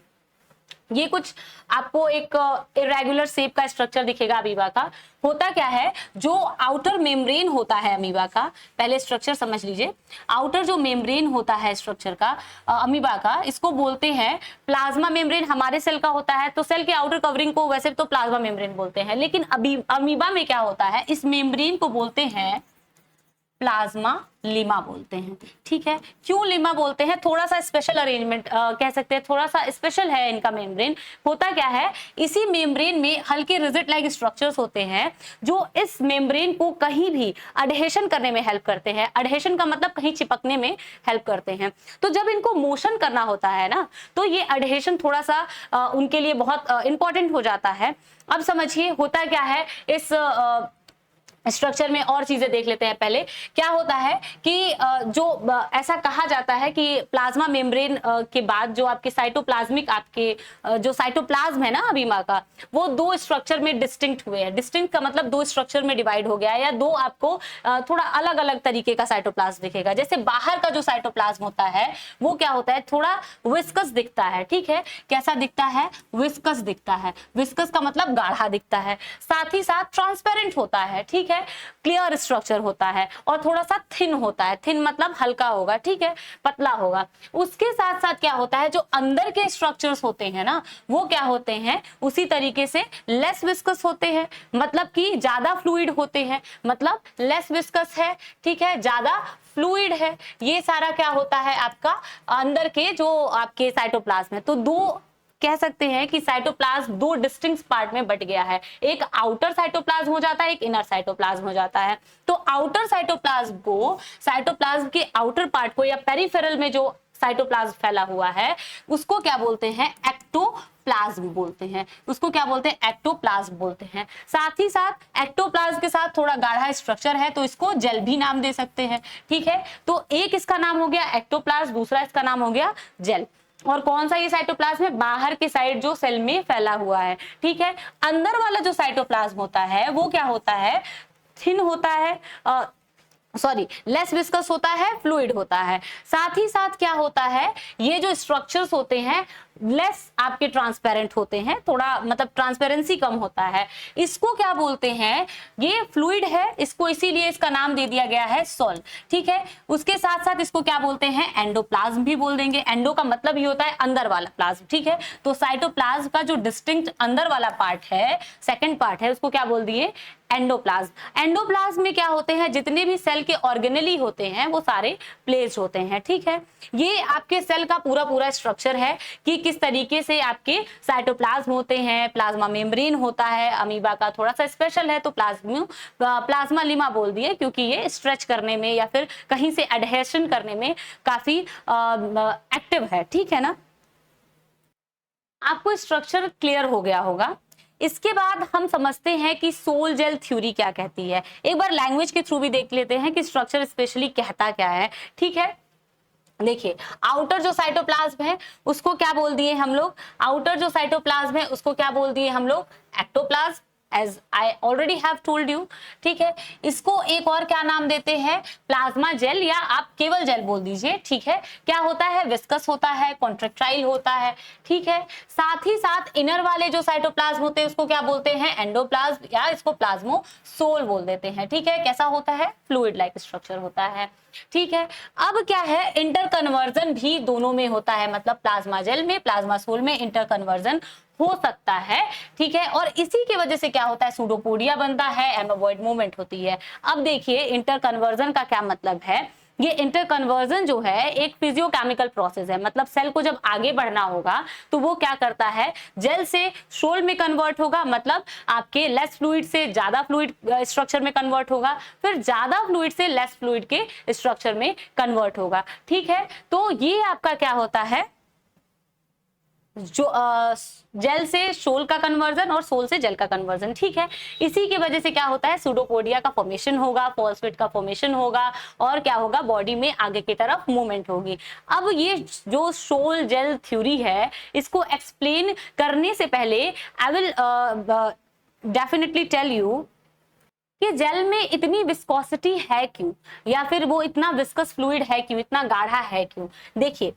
ये कुछ आपको एक इरेगुलर शेप का स्ट्रक्चर दिखेगा अमीबा का। होता क्या है, जो आउटर मेम्ब्रेन होता है अमीबा का, पहले स्ट्रक्चर समझ लीजिए। आउटर जो मेम्ब्रेन होता है स्ट्रक्चर का अमीबा का, इसको बोलते हैं प्लाज्मा मेम्ब्रेन। हमारे सेल का होता है तो सेल के आउटर कवरिंग को वैसे तो प्लाज्मा मेम्ब्रेन बोलते हैं, लेकिन अमीबा में क्या होता है, इस मेम्ब्रेन को बोलते हैं प्लाज्मा लिमा बोलते हैं, ठीक है। क्यों लिमा बोलते हैं? थोड़ा सा स्पेशल अरेंजमेंट कह सकते हैं, थोड़ा सा स्पेशल है इनका मेम्ब्रेन। होता क्या है, इसी मेम्ब्रेन में हल्के रिजिड लाइक स्ट्रक्चर्स होते हैं जो इस मेम्ब्रेन को कहीं भी अडहेशन करने में हेल्प करते हैं। अडहेशन का मतलब कहीं चिपकने में हेल्प करते हैं। तो जब इनको मोशन करना होता है ना, तो ये अडहेशन थोड़ा सा उनके लिए बहुत इंपॉर्टेंट हो जाता है। अब समझिए होता क्या है, इस स्ट्रक्चर में और चीजें देख लेते हैं। पहले क्या होता है कि जो ऐसा कहा जाता है कि प्लाज्मा मेम्ब्रेन के बाद जो आपके साइटोप्लाज्मिक आपके जो साइटोप्लाज्म है ना अमीबा का, वो दो स्ट्रक्चर में डिस्टिंक्ट हुए हैं। डिस्टिंक्ट का मतलब दो स्ट्रक्चर में डिवाइड हो गया है, या दो आपको थोड़ा अलग अलग तरीके का साइटोप्लाज्म दिखेगा। जैसे बाहर का जो साइटोप्लाज्म होता है वो क्या होता है, थोड़ा विस्कस दिखता है, ठीक है। कैसा दिखता है? विस्कस दिखता है। विस्कस का मतलब गाढ़ा दिखता है, साथ ही साथ ट्रांसपेरेंट होता है, ठीक है, क्लियर स्ट्रक्चर होता है, और थोड़ा सा थिन होता है। थिन मतलब हल्का होगा, ठीक है, पतला होगा। उसके साथ साथ क्या होता है, जो अंदर के स्ट्रक्चर्स होते हैं ना, वो क्या होते हैं, उसी तरीके से लेस विस्कस होते हैं, मतलब कि ज्यादा फ्लूइड होते हैं। मतलब लेस विस्कस है, ठीक है, ज्यादा फ्लूइड है। ये सारा क्या होता है आपका अंदर के जो आपके साइटोप्लाज्म है। तो दो कह सकते हैं कि साइटोप्लाज्म दो डिस्टिंक्ट पार्ट में बट गया है। एक आउटर साइटोप्लाज्म हो जाता है, एक इनर साइटोप्लाज्म हो जाता है। तो आउटर साइटोप्लाज्म को, साइटोप्लाज्म के आउटर पार्ट को, या पेरिफेरल में जो साइटोप्लाज्म फैला हुआ है, उसको क्या बोलते हैं? एक्टोप्लाज्म बोलते हैं। उसको क्या बोलते हैं? एक्टोप्लाज्म बोलते हैं। साथ ही साथ एक्टोप्लाज्म के साथ थोड़ा गाढ़ा स्ट्रक्चर है तो इसको जेल भी नाम दे सकते हैं, ठीक है। तो एक इसका नाम हो गया एक्टोप्लाज्म, दूसरा इसका नाम हो गया जेल। और कौन सा ये साइटोप्लाज्म है? बाहर के साइड जो सेल में फैला हुआ है, ठीक है। अंदर वाला जो साइटोप्लाज्म होता है वो क्या होता है? थिन होता है, लेस विस्कस होता है, फ्लूइड होता है। साथ ही साथ क्या होता है, ये जो स्ट्रक्चर्स होते हैं लेस आपके ट्रांसपेरेंट होते हैं, थोड़ा मतलब ट्रांसपेरेंसी कम होता है। इसको क्या बोलते हैं? ये फ्लूइड है, इसको इसीलिए इसका नाम दे दिया गया है सॉल, ठीक है। उसके साथ साथ इसको क्या बोलते हैं? एंडोप्लाज्म भी बोल देंगे। एंडो का मतलब ये होता है अंदर वाला प्लाज्म, ठीक है। तो साइटोप्लाज्म का जो डिस्टिंक्ट अंदर वाला पार्ट है, सेकंड पार्ट है, उसको क्या बोल दिए? एंडोप्लाज्म। एंडोप्लाज्म में क्या होते हैं? जितने भी सेल के ऑर्गेनेली होते हैं वो सारे प्लेस्ड होते हैं, ठीक है। ये आपके सेल का पूरा पूरा स्ट्रक्चर है कि किस तरीके से आपके साइटोप्लाज्म होते हैं, प्लाज्मा मेम्ब्रेन होता है। अमीबा का थोड़ा सा स्पेशल है तो प्लाज्मा लिमा बोल दिए, क्योंकि ये स्ट्रेच करने में या फिर कहीं से एडहेशन करने में काफी एक्टिव है, ठीक है ना। आपको स्ट्रक्चर क्लियर हो गया होगा। इसके बाद हम समझते हैं कि सोल जेल थ्योरी क्या कहती है। एक बार लैंग्वेज के थ्रू भी देख लेते हैं कि स्ट्रक्चर स्पेशली कहता क्या है, ठीक है। देखिए, आउटर जो साइटोप्लाज्म है उसको क्या बोल दिए हम लोग? आउटर जो साइटोप्लाज्म है उसको क्या बोल दिए हम लोग? Ectoplasm, as I already have told you, ठीक है। इसको एक और क्या नाम देते हैं? प्लाज्मा जेल, या आप केवल जेल बोल दीजिए, ठीक है। क्या होता है? विस्कस होता है, कॉन्ट्रेक्टाइल होता है, ठीक है। साथ ही साथ इनर वाले जो साइटोप्लाज्म होते हैं उसको क्या बोलते हैं? एंडोप्लाज्म, या इसको प्लाज्मोसोल बोल देते हैं, ठीक है। कैसा होता है? फ्लूइड लाइक स्ट्रक्चर होता है। ठीक है। अब क्या है, इंटर कन्वर्जन भी दोनों में होता है, मतलब प्लाज्मा जेल में, प्लाज्मा सोल में इंटर कन्वर्जन हो सकता है। ठीक है, और इसी की वजह से क्या होता है, सूडोपोडिया बनता है, एमोबॉइड मूवमेंट होती है। अब देखिए इंटर कन्वर्जन का क्या मतलब है। ये इंटर कन्वर्जन जो है एक फिजियोकेमिकल प्रोसेस है, मतलब सेल को जब आगे बढ़ना होगा तो वो क्या करता है, जेल से शोल में कन्वर्ट होगा, मतलब आपके लेस फ्लूइड से ज्यादा फ्लूइड स्ट्रक्चर में कन्वर्ट होगा, फिर ज्यादा फ्लूइड से लेस फ्लूइड के स्ट्रक्चर में कन्वर्ट होगा। ठीक है, तो ये आपका क्या होता है, जो जेल से शोल का कन्वर्जन और सोल से जेल का कन्वर्जन। ठीक है, इसी की वजह से क्या होता है, सूडोपोडिया का फॉर्मेशन होगा, फॉल्सपेट का फॉर्मेशन होगा, और क्या होगा, बॉडी में आगे की तरफ मूवमेंट होगी। अब ये जो शोल जेल थ्योरी है, इसको एक्सप्लेन करने से पहले I will definitely tell you कि जेल में इतनी विस्कोसिटी है क्यों, या फिर वो इतना विस्कस फ्लूइड है क्यों, इतना गाढ़ा है क्यों। देखिए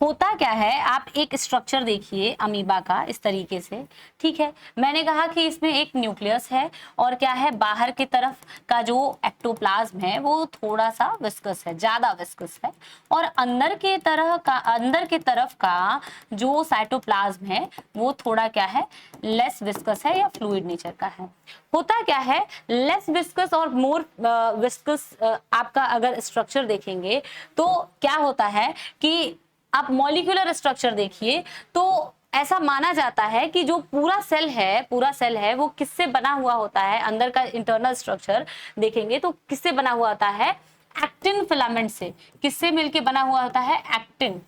होता क्या है, आप एक स्ट्रक्चर देखिए अमीबा का इस तरीके से। ठीक है, मैंने कहा कि इसमें एक न्यूक्लियस है, और क्या है, बाहर की तरफ का जो एक्टोप्लाज्म है वो थोड़ा सा विस्कस है, ज्यादा विस्कस है, और अंदर के तरफ का जो साइटोप्लाज्म है वो थोड़ा क्या है, लेस विस्कस है या फ्लूइड नेचर का है। होता क्या है, लेस विस्कस और मोर विस्कस आपका अगर स्ट्रक्चर देखेंगे तो क्या होता है कि आप मॉलिक्यूलर स्ट्रक्चर देखिए तो ऐसा माना जाता है कि जो पूरा सेल है वो किससे बना हुआ होता है, अंदर का इंटरनल स्ट्रक्चर देखेंगे तो किससे बना हुआ होता है, एक्टिन फिलामेंट से। किससे मिलके बना हुआ होता है, एक्टिन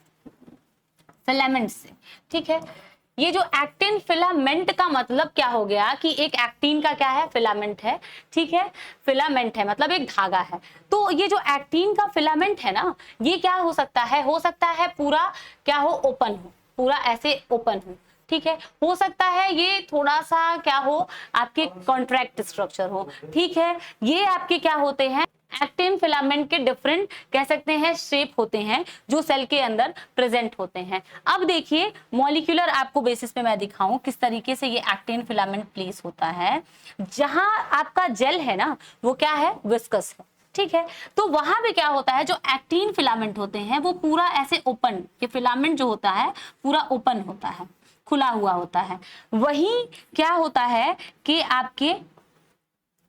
फिलामेंट से। ठीक है, ये जो एक्टिन फिलामेंट का मतलब क्या हो गया कि एक एक्टिन का क्या है, फिलामेंट है। ठीक है, फिलामेंट है मतलब एक धागा है। तो ये जो एक्टिन का फिलामेंट है ना, ये क्या हो सकता है पूरा क्या हो, ओपन हो, पूरा ऐसे ओपन हो। ठीक है, हो सकता है ये थोड़ा सा क्या हो, आपके कॉन्ट्रैक्ट स्ट्रक्चर हो। ठीक है, ये आपके क्या होते हैं, एक्टिन फिलामेंट के डिफरेंट कह सकते हैं शेप होते हैं जो सेल के अंदर प्रेजेंट होते हैं। अब देखिए मॉलिक्यूलर आपको बेसिस पे मैं दिखाऊं किस तरीके से ये एक्टिन फिलामेंट प्लेस होता है। जहां आपका जेल है ना वो क्या है, विस्कस है। ठीक है, तो वहां पे क्या होता है, जो एक्टिन फिलामेंट होते हैं वो पूरा ऐसे ओपन, ये फिलामेंट जो होता है पूरा ओपन होता है, खुला हुआ होता है। वही क्या होता है कि आपके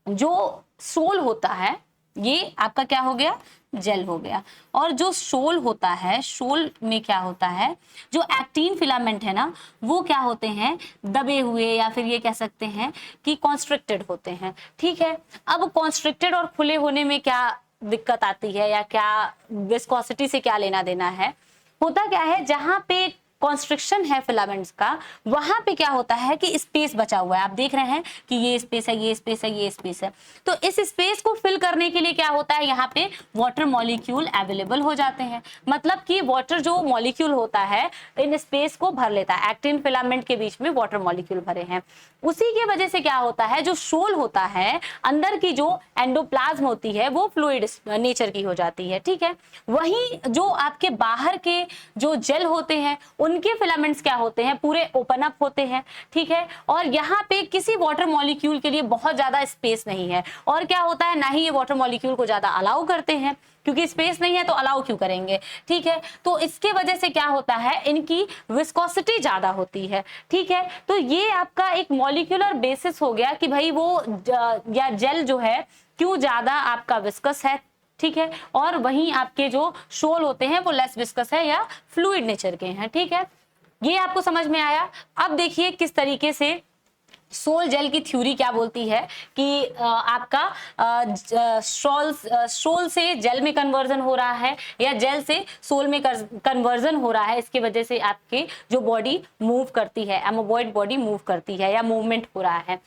जो सोल होता है ये आपका क्या हो गया, जेल हो गया। और जो शोल होता है, शोल में क्या होता है, जो एक्टिन फिलामेंट है ना वो क्या होते हैं, दबे हुए, या फिर ये कह सकते हैं कि कॉन्स्ट्रिक्टेड होते हैं। ठीक है, अब कॉन्स्ट्रिक्टेड और खुले होने में क्या दिक्कत आती है, या क्या विस्कोसिटी से क्या लेना देना है। होता क्या है, जहां पे कॉन्स्ट्रिक्शन है फिलामेंट्स का, वहां पे क्या होता है कि स्पेस बचा हुआ है। आप देख रहे हैं कि ये स्पेस है, ये स्पेस है, ये स्पेस है। तो इस स्पेस को फिल करने के लिए क्या होता है, यहाँ पे वाटर मॉलिक्यूल अवेलेबल हो जाते हैं। मतलब कि वाटर जो मॉलिक्यूल होता है इन स्पेस को भर लेता है। एक्टिन फिलामेंट के बीच में वाटर मॉलिक्यूल भरे हैं। उसी की वजह से क्या होता है, जो शोल होता है, अंदर की जो एंडोप्लाज्म होती है वो फ्लूइड नेचर की हो जाती है। ठीक है, वहीं जो आपके बाहर के जो जेल होते हैं उनके फिलामेंट्स क्या होते हैं, पूरे ओपन अप होते हैं। ठीक है, और यहाँ पे किसी वाटर मॉलिक्यूल के लिए बहुत ज्यादा स्पेस नहीं है, और क्या होता है, ना ही ये वाटर मॉलिक्यूल को ज्यादा अलाउ करते हैं, क्योंकि स्पेस नहीं है तो अलाउ क्यों करेंगे। ठीक है, तो इसके वजह से क्या होता है, इनकी विस्कोसिटी ज्यादा होती है। ठीक है, तो ये आपका एक मॉलिक्यूलर बेसिस हो गया कि भाई वो या जेल जो है क्यों ज्यादा आपका विस्कस है। ठीक है, और वहीं आपके जो शोल होते हैं वो लेस विस्कस है या फ्लूइड नेचर के हैं। ठीक है, ये आपको समझ में आया। अब देखिए किस तरीके से सोल जेल की थ्योरी क्या बोलती है कि आपका सोल से जेल में कन्वर्जन हो रहा है, या जेल से सोल में कन्वर्जन हो रहा है। इसकी वजह से आपकी जो बॉडी मूव करती है, एमोबॉइड बॉडी मूव करती है या मूवमेंट हो रहा है।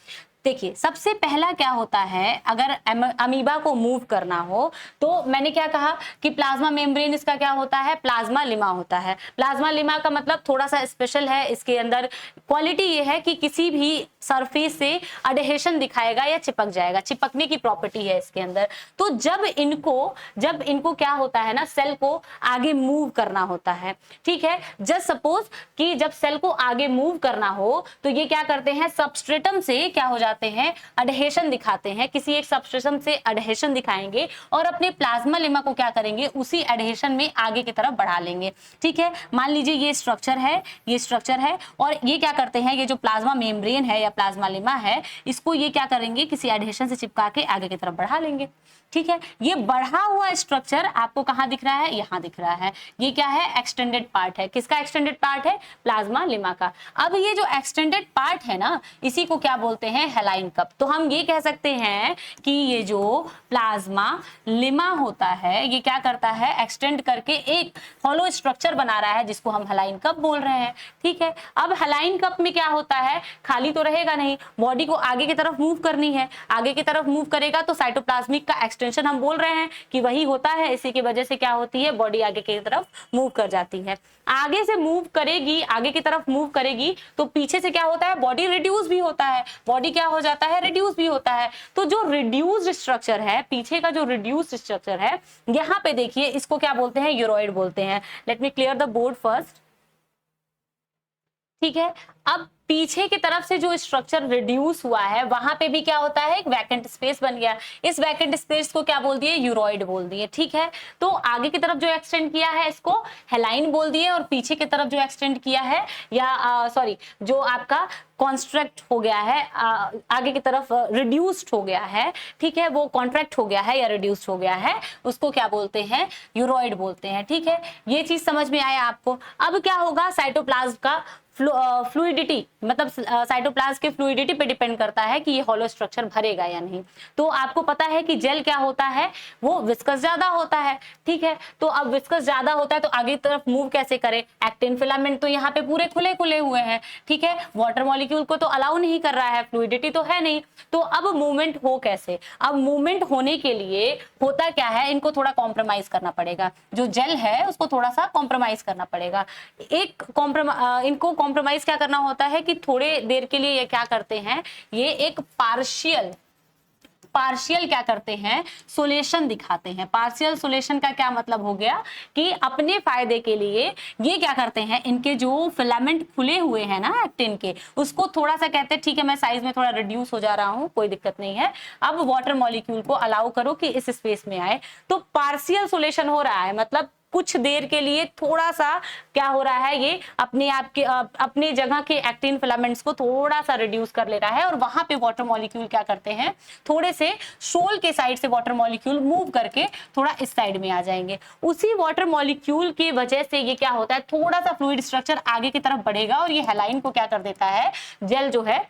देखिए सबसे पहला क्या होता है, अगर अमीबा को मूव करना हो तो मैंने क्या कहा कि प्लाज्मा मेम्ब्रेन इसका क्या होता है, प्लाज्मा लिमा होता है। प्लाज्मा लिमा का मतलब थोड़ा सा स्पेशल है, इसके अंदर क्वालिटी ये है कि किसी भी सरफेस से अडहेशन दिखाएगा या चिपक जाएगा, चिपकने की प्रॉपर्टी है इसके अंदर। तो जब इनको क्या होता है ना, सेल को आगे मूव करना होता है। ठीक है, जस्ट सपोज कि जब सेल को आगे मूव करना हो तो ये क्या करते हैं, सबस्ट्रेटम से क्या हो जाता जाते हैं, अडहेशन दिखाते हैं, किसी एक सबस्टेशन से अडहेशन दिखाएंगे और अपने प्लाज्मा लेमा को क्या करेंगे, उसी एडहेशन में आगे की तरफ बढ़ा लेंगे। ठीक है, मान लीजिए ये स्ट्रक्चर है, ये स्ट्रक्चर है, और ये क्या करते हैं, ये जो प्लाज्मा मेम्ब्रेन है या प्लाज्मा लेमा है, इसको ये क्या करेंगे, किसी एडहेशन से चिपका के आगे की तरफ बढ़ा लेंगे। ठीक है, ये बढ़ा हुआ स्ट्रक्चर आपको कहां दिख रहा है, यहां दिख रहा है। ये क्या है, एक्सटेंडेड पार्ट है। किसका एक्सटेंडेड पार्ट है, प्लाज्मा लेमा का। अब ये जो एक्सटेंडेड पार्ट है ना, इसी को क्या बोलते हैं, हेलाइन कप। तो हम ये कह सकते हैं कि ये जो प्लाज्मा लेमा होता है, ये क्या करता है, एक्सटेंड करके एक हॉलो स्ट्रक्चर बना रहा है, जिसको हम हेलाइन कप बोल रहे हैं। ठीक है, अब हेलाइन कप में क्या होता है, खाली तो रहेगा नहीं, बॉडी को आगे की तरफ मूव करनी है। आगे की तरफ मूव करेगा तो साइटोप्लाज्मिक का एक्सटेंशन हम बोल रहे हैं कि वही होता है। इसी की वजह से क्या होती है, बॉडी आगे की तरफ मूव कर जाती है। आगे से मूव करेगी, आगे की तरफ मूव करेगी तो पीछे से क्या होता है, बॉडी रिड्यूस भी होता है। बॉडी क्या हो जाता है, रिड्यूस भी होता है। तो जो रिड्यूस्ड स्ट्रक्चर है, पीछे का जो रिड्यूस्ड स्ट्रक्चर है, यहाँ पे देखिए, इसको क्या बोलते हैं, यूरोइड बोलते हैं। Let me clear the board first. ठीक है, अब पीछे की तरफ से जो स्ट्रक्चर रिड्यूस हुआ है, वहां पे भी क्या होता है, एक वैकेंट स्पेस बन गया। इस वैकेंट स्पेस को क्या बोल दिए, यूरोइड बोल दिए। ठीक है, तो आगे की तरफ जो एक्सटेंड किया है इसको हेलाइन बोल दिए, और पीछे की तरफ जो एक्सटेंड किया है, या सॉरी, जो आपका कॉन्स्ट्रक्ट हो गया है, आगे की तरफ रिड्यूस्ड हो गया है, ठीक है, वो कॉन्ट्रैक्ट हो गया है या रिड्यूस्ड हो गया है, उसको क्या बोलते हैं, यूरोइड बोलते हैं। ठीक है, ये चीज समझ में आया आपको। अब क्या होगा, साइटोप्लाज्म का फ्लूइडिटी, मतलब साइटोप्लाज्म के फ्लूइडिटी पे डिपेंड करता है कि ये हॉलो स्ट्रक्चर भरेगा या नहीं। तो आपको पता है कि जेल क्या होता है, वो विस्कस ज्यादा होता है। ठीक है, तो अब विस्कस ज्यादा होता है तो आगे की तरफ मूव कैसे करे, एक्टिन फिलामेंट तो यहाँ पे पूरे खुले खुले हुए हैं। ठीक है, वाटर मॉलिक्यूल को तो अलाउ नहीं कर रहा है, फ्लूइडिटी तो है नहीं। तो अब मूवमेंट हो कैसे, अब मूवमेंट होने के लिए होता क्या है, इनको थोड़ा कॉम्प्रोमाइज करना पड़ेगा। जो जेल है उसको थोड़ा सा कॉम्प्रोमाइज करना पड़ेगा। इनको कॉम्प्रोमाइज क्या करना होता है कि थोड़े देर के लिए ये क्या करते हैं, ये एक पार्शियल क्या करते हैं, सोलेशन दिखाते हैं। पार्शियल सोलेशन का क्या मतलब हो गया कि अपने फायदे के लिए ये क्या करते हैं, इनके जो फिलामेंट खुले हुए हैं ना एक्टिन के, उसको थोड़ा सा कहते हैं ठीक है मैं साइज में थोड़ा रिड्यूस हो जा रहा हूं, कोई दिक्कत नहीं है, अब वाटर मॉलिक्यूल को अलाउ करो कि इस स्पेस में आए। तो पार्शियल सोलेशन हो रहा है, मतलब कुछ देर के लिए थोड़ा सा क्या हो रहा है, ये अपने आप के अपने जगह के एक्टिन फिलामेंट्स को थोड़ा सा रिड्यूस कर ले रहा है, और वहां पे वाटर मॉलिक्यूल क्या करते हैं, थोड़े से शोल के साइड से वाटर मॉलिक्यूल मूव करके थोड़ा इस साइड में आ जाएंगे। उसी वाटर मॉलिक्यूल की वजह से ये क्या होता है, थोड़ा सा फ्लूइड स्ट्रक्चर आगे की तरफ बढ़ेगा, और ये हेलाइन को क्या कर देता है, जेल जो है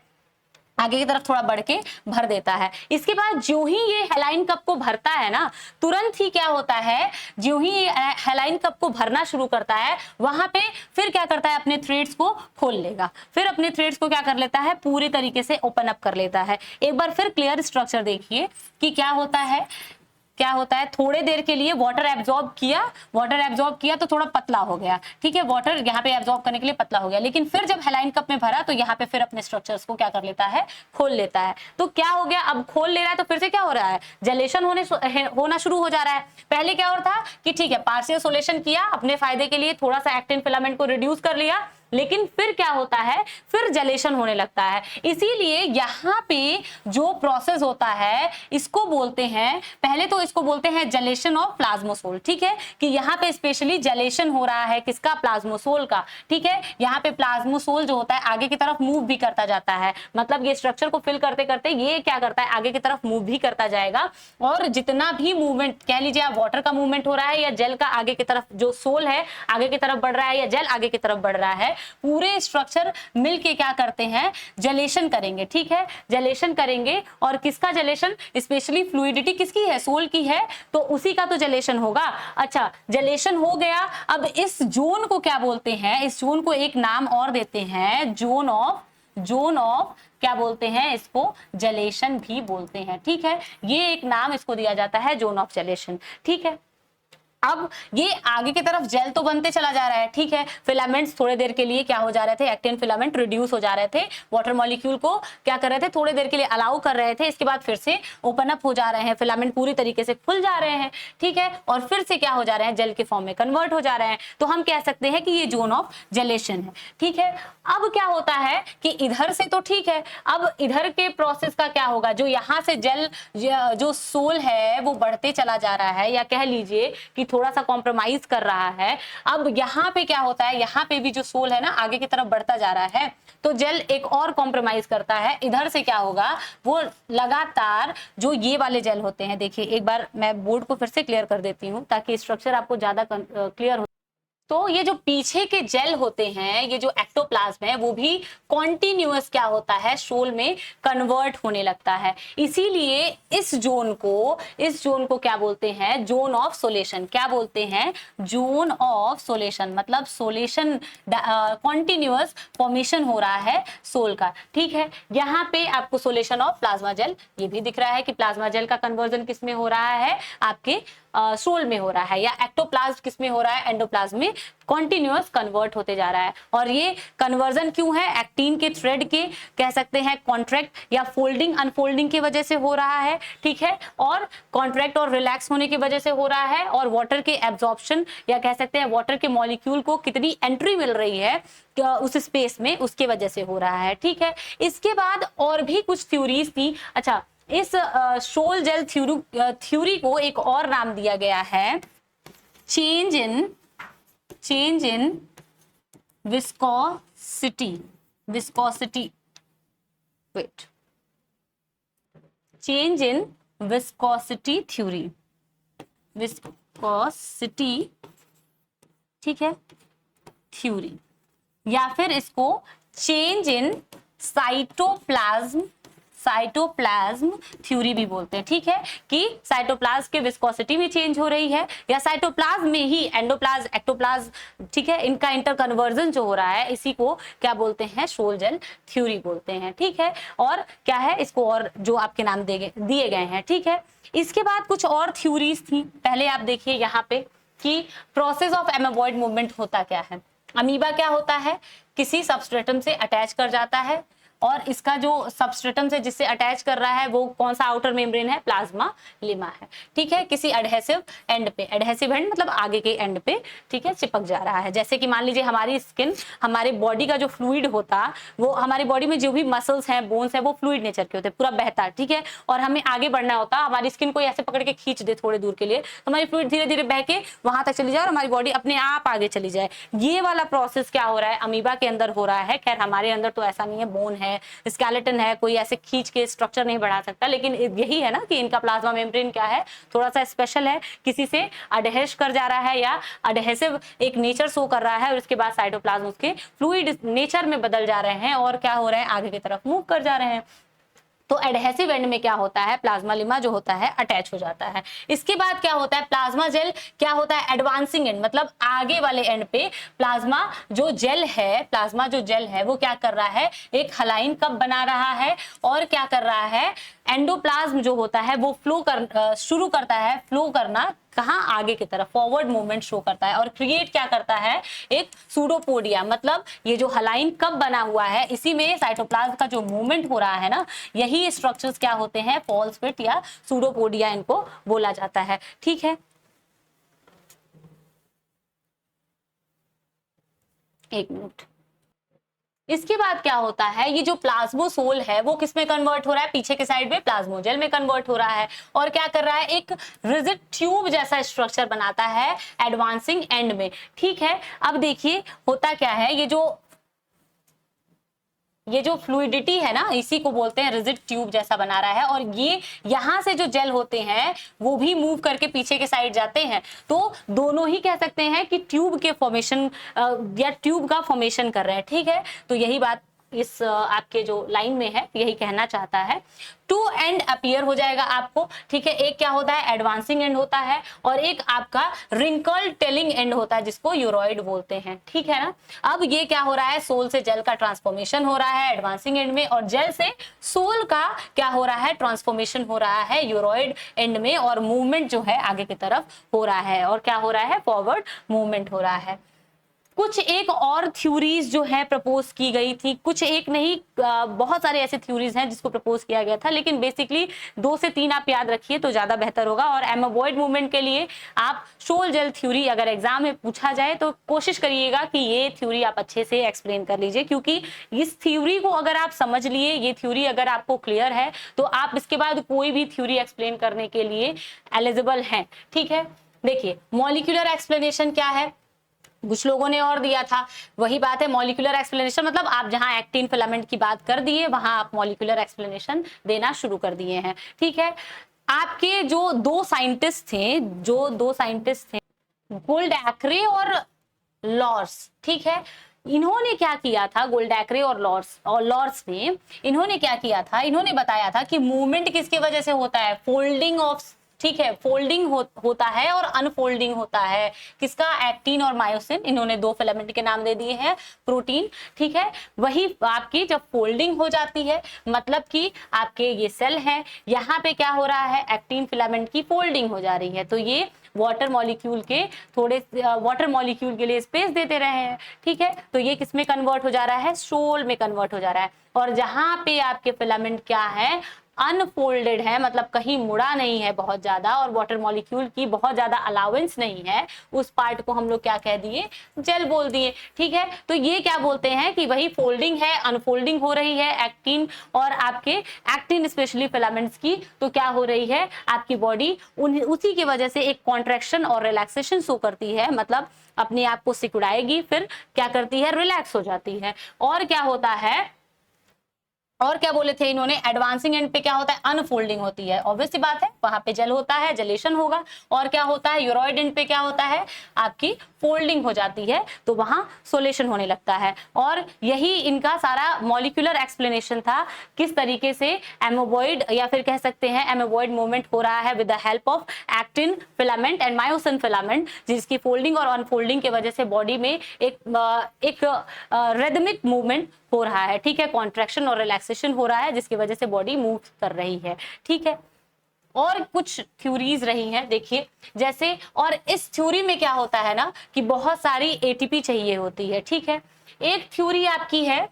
आगे की तरफ थोड़ा बढ़ के भर देता है। इसके बाद जो ही ये हेलाइन कप को भरता है ना, तुरंत ही क्या होता है, जो ही ये हेलाइन कप को भरना शुरू करता है, वहां पे फिर क्या करता है, अपने थ्रेड्स को खोल लेगा। फिर अपने थ्रेड्स को क्या कर लेता है, पूरी तरीके से ओपन अप कर लेता है। एक बार फिर क्लियर स्ट्रक्चर देखिए कि क्या होता है, क्या होता है, थोड़े देर के लिए वाटर एब्जॉर्ब किया तो थोड़ा पतला हो गया। ठीक है, वाटर यहाँ पे एब्जॉर्ब करने के लिए पतला हो गया, लेकिन फिर जब हेलाइन कप में भरा तो यहाँ पे फिर अपने स्ट्रक्चर्स को क्या कर लेता है, खोल लेता है। तो क्या हो गया, अब खोल ले रहा है तो फिर से क्या हो रहा है, जलेशन होना शुरू हो जा रहा है। पहले क्या हो रहा था कि ठीक है पार्शियल सोलेशन किया, अपने फायदे के लिए थोड़ा सा एक्टिन फिलामेंट को रिड्यूस कर लिया, लेकिन फिर क्या होता है, फिर जलेशन होने लगता है। इसीलिए यहाँ पे जो प्रोसेस होता है इसको बोलते हैं, पहले तो इसको बोलते हैं जलेशन ऑफ प्लाज्मोसोल। ठीक है, कि यहाँ पे स्पेशली जलेशन हो रहा है किसका, प्लाज्मोसोल का। ठीक है, यहाँ पे प्लाज्मोसोल जो होता है आगे की तरफ मूव भी करता जाता है, मतलब ये स्ट्रक्चर को फिल करते करते ये क्या करता है, आगे की तरफ मूव भी करता जाएगा। और जितना भी मूवमेंट कह लीजिए आप, वाटर का मूवमेंट हो रहा है या जेल का आगे की तरफ, जो सोल है आगे की तरफ बढ़ रहा है या जेल आगे की तरफ बढ़ रहा है, पूरे स्ट्रक्चर मिलके क्या करते हैं, जलेशन करेंगे। ठीक है, जलेशन करेंगे, और किसका जलेशन, स्पेशली फ्लूइडिटी किसकी है, सोल की है, तो उसी का तो जलेशन होगा। अच्छा, जलेशन हो गया, अब इस जोन को क्या बोलते हैं, इस जोन को एक नाम और देते हैं, जोन ऑफ क्या बोलते हैं, इसको जलेशन भी बोलते हैं। ठीक है, ये एक नाम इसको दिया जाता है, जोन ऑफ जलेशन। ठीक है, अब ये आगे की तरफ जेल तो बनते चला जा रहा है, ठीक है। फिलामेंट्स थोड़ी देर के लिए क्या हो जा रहे थे, एक्टिन फिलामेंट रिड्यूस हो जा रहे थे, वाटर मॉलिक्यूल को क्या कर रहे थे, थोड़ी देर के लिए अलाउ कर रहे थे, इसके बाद फिर से ओपन अप हो जा रहे हैं, फिलामेंट पूरी तरीके से खुल जा रहे हैं, ठीक है, और फिर से क्या हो जा रहे हैं, जेल के फॉर्म में कन्वर्ट हो जा रहे हैं। तो हम कह सकते हैं कि ये जोन ऑफ जेलेशन है, ठीक है। अब क्या होता है कि इधर से तो ठीक है, अब इधर के प्रोसेस का क्या होगा, जो यहाँ से जेल जो सोल है वो बढ़ते चला जा रहा है, या कह लीजिए कि थोड़ा सा कॉम्प्रोमाइज कर रहा है। अब यहाँ पे क्या होता है, यहाँ पे भी जो सोल है ना आगे की तरफ बढ़ता जा रहा है, तो जेल एक और कॉम्प्रोमाइज करता है। इधर से क्या होगा, वो लगातार जो ये वाले जेल होते हैं, देखिए एक बार मैं बोर्ड को फिर से क्लियर कर देती हूँ ताकि स्ट्रक्चर आपको ज्यादा क्लियर हो। तो ये जो पीछे के जेल होते हैं, ये जो एक्टोप्लाज्म है, वो भी कॉन्टिन्यूअस क्या होता है, सोल में कन्वर्ट होने लगता है। इसीलिए इस जोन को क्या बोलते हैं, जोन ऑफ सोलेशन। क्या बोलते हैं, जोन ऑफ सोलेशन, मतलब सोलेशन कॉन्टिन्यूअस फॉर्मेशन हो रहा है सोल का, ठीक है। यहाँ पे आपको सोलेशन ऑफ प्लाज्मा जेल ये भी दिख रहा है कि प्लाज्मा जेल का कन्वर्जन किस में हो रहा है, आपके सोल में हो रहा है, या एक्टोप्लाज्म किस में हो रहा है, एंडोप्लाज्म में कॉन्टिन्यूअस कन्वर्ट होते जा रहा है। और ये कन्वर्जन क्यों है, एक्टिन के थ्रेड के कह सकते हैं कॉन्ट्रैक्ट या फोल्डिंग अनफोल्डिंग की वजह से हो रहा है, ठीक है, और कॉन्ट्रैक्ट और रिलैक्स होने की वजह से हो रहा है, और वाटर के एब्जॉर्प्शन या कह सकते हैं वाटर के मॉलिक्यूल को कितनी एंट्री मिल रही है उस स्पेस में, उसके वजह से हो रहा है, ठीक है। इसके बाद और भी कुछ थ्योरीज थी। अच्छा, इस सोल जेल थ्योरी को एक और नाम दिया गया है change in viscosity change in viscosity theory, viscosity, ठीक है, थ्योरी, या फिर इसको चेंज इन साइटोप्लाज्म थ्योरी भी बोलते हैं, ठीक है, कि साइटोप्लाज्म के विस्कोसिटी भी चेंज हो रही है, या साइटोप्लाज्म में ही एंडोप्लाज्म एक्टोप्लाज्म, ठीक है, इनका इंटर कन्वर्जन जो हो रहा है, इसी को क्या बोलते हैं, सोल जेल थ्योरी बोलते हैं, ठीक है। और क्या है, इसको और जो आपके नाम दिए गए हैं, ठीक है। इसके बाद कुछ और थ्योरीज थी। पहले आप देखिए यहाँ पे कि प्रोसेस ऑफ एमोबॉइड मूवमेंट होता क्या है। अमीबा क्या होता है, किसी सबस्ट्रेटम से अटैच कर जाता है, और इसका जो सबस्ट्रेटम से जिससे अटैच कर रहा है वो कौन सा आउटर मेम्ब्रेन है, प्लाज्मा लिमा है, ठीक है, किसी एडहेसिव एंड पे, एडहेसिव एंड मतलब आगे के एंड पे, ठीक है, चिपक जा रहा है। जैसे कि मान लीजिए हमारी स्किन, हमारे बॉडी का जो फ्लूइड होता, वो हमारी बॉडी में जो भी मसल्स हैं, बोन्स है, वो फ्लूइड नेचर के होते हैं, पूरा बहता, ठीक है, और हमें आगे बढ़ना होता, हमारी स्किन को ऐसे पकड़ के खींच दे थोड़ी दूर के लिए, तो हमारी फ्लूइड धीरे धीरे बह के वहां तक चली जाए और हमारी बॉडी अपने आप आगे चली जाए। ये वाला प्रोसेस क्या हो रहा है, अमीबा के अंदर हो रहा है। खैर हमारे अंदर तो ऐसा नहीं है, बोन है, स्केलेटन है, कोई ऐसे खींच के स्ट्रक्चर नहीं बढ़ा सकता, लेकिन यही है ना कि इनका प्लाज्मा मेम्ब्रेन क्या है, थोड़ा सा स्पेशल है, किसी से अडहेश कर जा रहा है या अडहेसिव एक नेचर शो कर रहा है, और उसके बाद साइटोप्लाज्म उसके फ्लूइड नेचर में बदल जा रहे हैं और क्या हो रहे हैं, आगे की तरफ मूव कर जा रहे हैं। तो एडहेसिव एंड में क्या होता है, प्लाज्मा लिमा जो होता है अटैच हो जाता है। इसके बाद क्या होता है, प्लाज्मा जेल क्या होता है, एडवांसिंग एंड, मतलब आगे वाले एंड पे प्लाज्मा जो जेल है वो क्या कर रहा है, एक हलाइन कप बना रहा है, और क्या कर रहा है, एंडोप्लाज्म जो होता है वो शुरू करता है फ्लो करना, कहां, आगे की तरफ, फॉरवर्ड मूवमेंट शो करता है, और क्रिएट क्या करता है, एक सूडोपोडिया, मतलब ये जो हलाइन कप बना हुआ है, इसी में साइटोप्लाज्म का जो मूवमेंट हो रहा है ना, यही स्ट्रक्चर्स क्या होते हैं, फॉल्स पिट या सूडोपोडिया इनको बोला जाता है, ठीक है। एक मिनट। इसके बाद क्या होता है, ये जो प्लाज्मोसोल है वो किस में कन्वर्ट हो रहा है, पीछे के साइड में प्लाज्मोजेल में कन्वर्ट हो रहा है, और क्या कर रहा है, एक रिजिड ट्यूब जैसा स्ट्रक्चर बनाता है एडवांसिंग एंड में, ठीक है। अब देखिए होता क्या है, ये जो फ्लूइडिटी है ना, इसी को बोलते हैं रिजिड ट्यूब जैसा बना रहा है, और ये यहाँ से जो जेल होते हैं वो भी मूव करके पीछे के साइड जाते हैं, तो दोनों ही कह सकते हैं कि ट्यूब के फॉर्मेशन या ट्यूब का फॉर्मेशन कर रहे हैं, ठीक है। तो यही बात इस आपके जो लाइन में है यही कहना चाहता है। टू एंड अपीयर हो जाएगा आपको, ठीक है। एक क्या होता है, एडवांसिंग एंड होता है, और एक आपका रिंकल टेलिंग एंड होता है जिसको यूरोइड बोलते हैं, ठीक है ना। अब ये क्या हो रहा है, सोल से जेल का ट्रांसफॉर्मेशन हो रहा है एडवांसिंग एंड में, और जेल से सोल का क्या हो रहा है, ट्रांसफॉर्मेशन हो रहा है यूरोइड एंड में, और मूवमेंट जो है आगे की तरफ हो रहा है, और क्या हो रहा है, फॉरवर्ड मूवमेंट हो रहा है। कुछ एक और थ्योरीज जो है प्रपोज की गई थी, कुछ एक नहीं, बहुत सारे ऐसे थ्योरीज हैं जिसको प्रपोज किया गया था, लेकिन बेसिकली 2 से 3 आप याद रखिए तो ज्यादा बेहतर होगा। और एमोबॉइड मूवमेंट के लिए आप शोल जेल थ्योरी अगर एग्जाम में पूछा जाए तो कोशिश करिएगा कि ये थ्योरी आप अच्छे से एक्सप्लेन कर लीजिए, क्योंकि इस थ्योरी को अगर आप समझ लिए, ये थ्योरी अगर आपको क्लियर है तो आप इसके बाद कोई भी थ्योरी एक्सप्लेन करने के लिए एलिजिबल हैं, ठीक है। देखिए मॉलिक्यूलर एक्सप्लेनेशन क्या है, कुछ लोगों ने और दिया था, वही बात है मॉलिक्यूलर एक्सप्लेनेशन, मतलब आप जहां एक्टिन फिलामेंट की बात कर दिए वहां आप मॉलिक्यूलर एक्सप्लेनेशन देना शुरू कर दिए हैं, ठीक है। आपके जो दो साइंटिस्ट थे, गोल्डैक्रे और लॉर्स, ठीक है, इन्होंने क्या किया था, गोल्डैक्रे और लॉर्स ने इन्होंने क्या किया था, इन्होंने बताया था कि मूवमेंट किसकी वजह से होता है, फोल्डिंग ऑफ, ठीक है, फोल्डिंग होता है और अनफोल्डिंग होता है, किसका, एक्टिन और मायोसिन, इन्होंने 2 फिलामेंट के नाम दे दिए हैं, प्रोटीन, ठीक है। वही आपकी जब फोल्डिंग हो जाती है, मतलब कि आपके ये सेल है, यहाँ पे क्या हो रहा है, एक्टिन फिलामेंट की फोल्डिंग हो जा रही है, तो ये वाटर मॉलिक्यूल के लिए स्पेस देते रहे हैं, ठीक है। तो ये किस में कन्वर्ट हो जा रहा है, शोल में कन्वर्ट हो जा रहा है, और जहां पे आपके फिलामेंट क्या है, अनफोल्डेड है, मतलब कहीं मुड़ा नहीं है बहुत ज्यादा, और वाटर मॉलिक्यूल की बहुत ज्यादा अलाउंस नहीं है, उस पार्ट को हम लोग क्या कह दिए, जेल बोल दिए, ठीक है। तो ये क्या बोलते हैं कि वही फोल्डिंग है, अनफोल्डिंग हो रही है एक्टिन और आपके एक्टिन स्पेशली फिलामेंट्स की, तो क्या हो रही है, आपकी बॉडी उसी की वजह से एक कॉन्ट्रैक्शन और रिलैक्सेशन शो करती है, मतलब अपने आप को सिकुड़ाएगी, फिर क्या करती है, रिलैक्स हो जाती है, और क्या होता है, और क्या बोले थे इन्होंने, एडवांसिंग एंड पे क्या होता है, अनफोल्डिंग होती है, ऑब्वियस सी बात है, वहां पे जेल होता है, जेलेशन होगा, और क्या होता है, यूरोइड एंड पे क्या होता है, आपकी फोल्डिंग हो जाती है, तो वहां सोलेशन होने लगता है। और यही इनका सारा मॉलिक्यूलर एक्सप्लेनेशन था, किस तरीके से एमोबॉइड या फिर कह सकते हैं एमोबॉइड मूवमेंट हो रहा है with the help of actin filament and myosin filament, जिसकी फोल्डिंग और अनफोल्डिंग की वजह से बॉडी में एक रिदमिक मूवमेंट हो रहा है, ठीक है, कॉन्ट्रैक्शन और रिलैक्सेशन हो रहा है, जिसकी वजह से बॉडी मूव कर रही है, ठीक है। और कुछ थ्योरीज रही हैं, देखिए जैसे, और इस थ्योरी में क्या होता है ना कि बहुत सारी एटीपी चाहिए होती है, ठीक है। एक थ्योरी आपकी है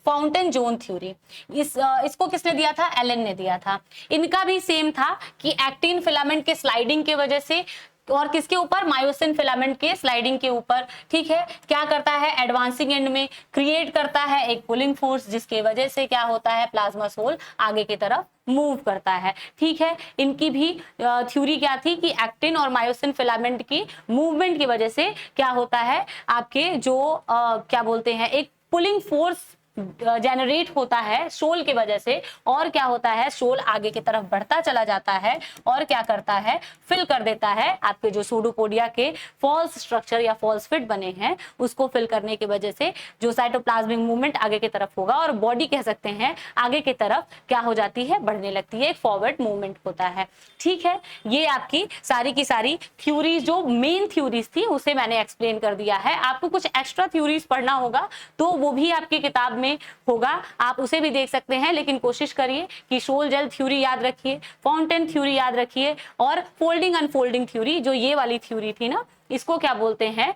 फाउंटेन जोन थ्योरी, इसको किसने दिया था, एलन ने दिया था। इनका भी सेम था कि एक्टिन फिलामेंट के स्लाइडिंग की वजह से, और किसके ऊपर, मायोसिन फिलामेंट के स्लाइडिंग के ऊपर, ठीक है, क्या करता है, एडवांसिंग एंड में क्रिएट करता है एक पुलिंग फोर्स, जिसकी वजह से क्या होता है, प्लाज्मा सोल आगे की तरफ मूव करता है, ठीक है। इनकी भी थ्योरी क्या थी कि एक्टिन और मायोसिन फिलामेंट की मूवमेंट की वजह से क्या होता है, आपके जो क्या बोलते हैं, एक पुलिंग फोर्स जनरेट होता है शोल की वजह से, और क्या होता है, शोल आगे की तरफ बढ़ता चला जाता है, और क्या करता है, फिल कर देता है आपके जो सूडोपोडिया के फॉल्स स्ट्रक्चर या फॉल्स फिट बने हैं, उसको फिल करने की वजह से जो साइटोप्लाज्मिक मूवमेंट आगे की तरफ होगा, और बॉडी कह सकते हैं आगे की तरफ क्या हो जाती है, बढ़ने लगती है, एक फॉरवर्ड मूवमेंट होता है, ठीक है। ये आपकी सारी की सारी थ्योरीज, जो मेन थ्योरीज थी उसे मैंने एक्सप्लेन कर दिया है। आपको कुछ एक्स्ट्रा थ्योरीज पढ़ना होगा तो वो भी आपकी किताब में होगा, आप उसे भी देख सकते हैं, लेकिन कोशिश करिए कि शोल जेल थ्योरी याद रखिए, फाउंटेन थ्योरी याद रखिए, और फोल्डिंग अनफोल्डिंग थ्योरी, जो ये वाली थ्योरी थी ना, इसको क्या बोलते हैं,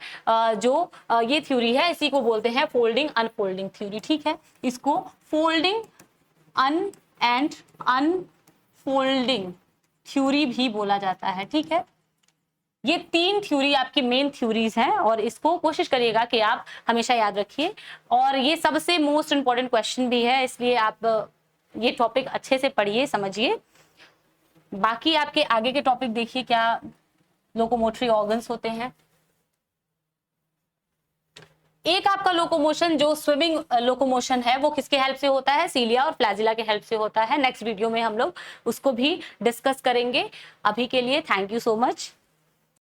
ये थ्योरी है, इसी को बोलते हैं फोल्डिंग अनफोल्डिंग थ्योरी, ठीक है। इसको फोल्डिंग अनफोल्डिंग थ्योरी भी बोला जाता है, ठीक है। ये 3 थ्योरी आपकी मेन थ्योरीज हैं, और इसको कोशिश करिएगा कि आप हमेशा याद रखिए, और ये सबसे मोस्ट इंपॉर्टेंट क्वेश्चन भी है, इसलिए आप ये टॉपिक अच्छे से पढ़िए, समझिए। बाकी आपके आगे के टॉपिक देखिए, क्या लोकोमोटरी ऑर्गन्स होते हैं। एक आपका लोकोमोशन, जो स्विमिंग लोकोमोशन है, वो किसके हेल्प से होता है, सीलिया और फ्लैजिला के हेल्प से होता है। नेक्स्ट वीडियो में हम लोग उसको भी डिस्कस करेंगे। अभी के लिए थैंक यू सो मच।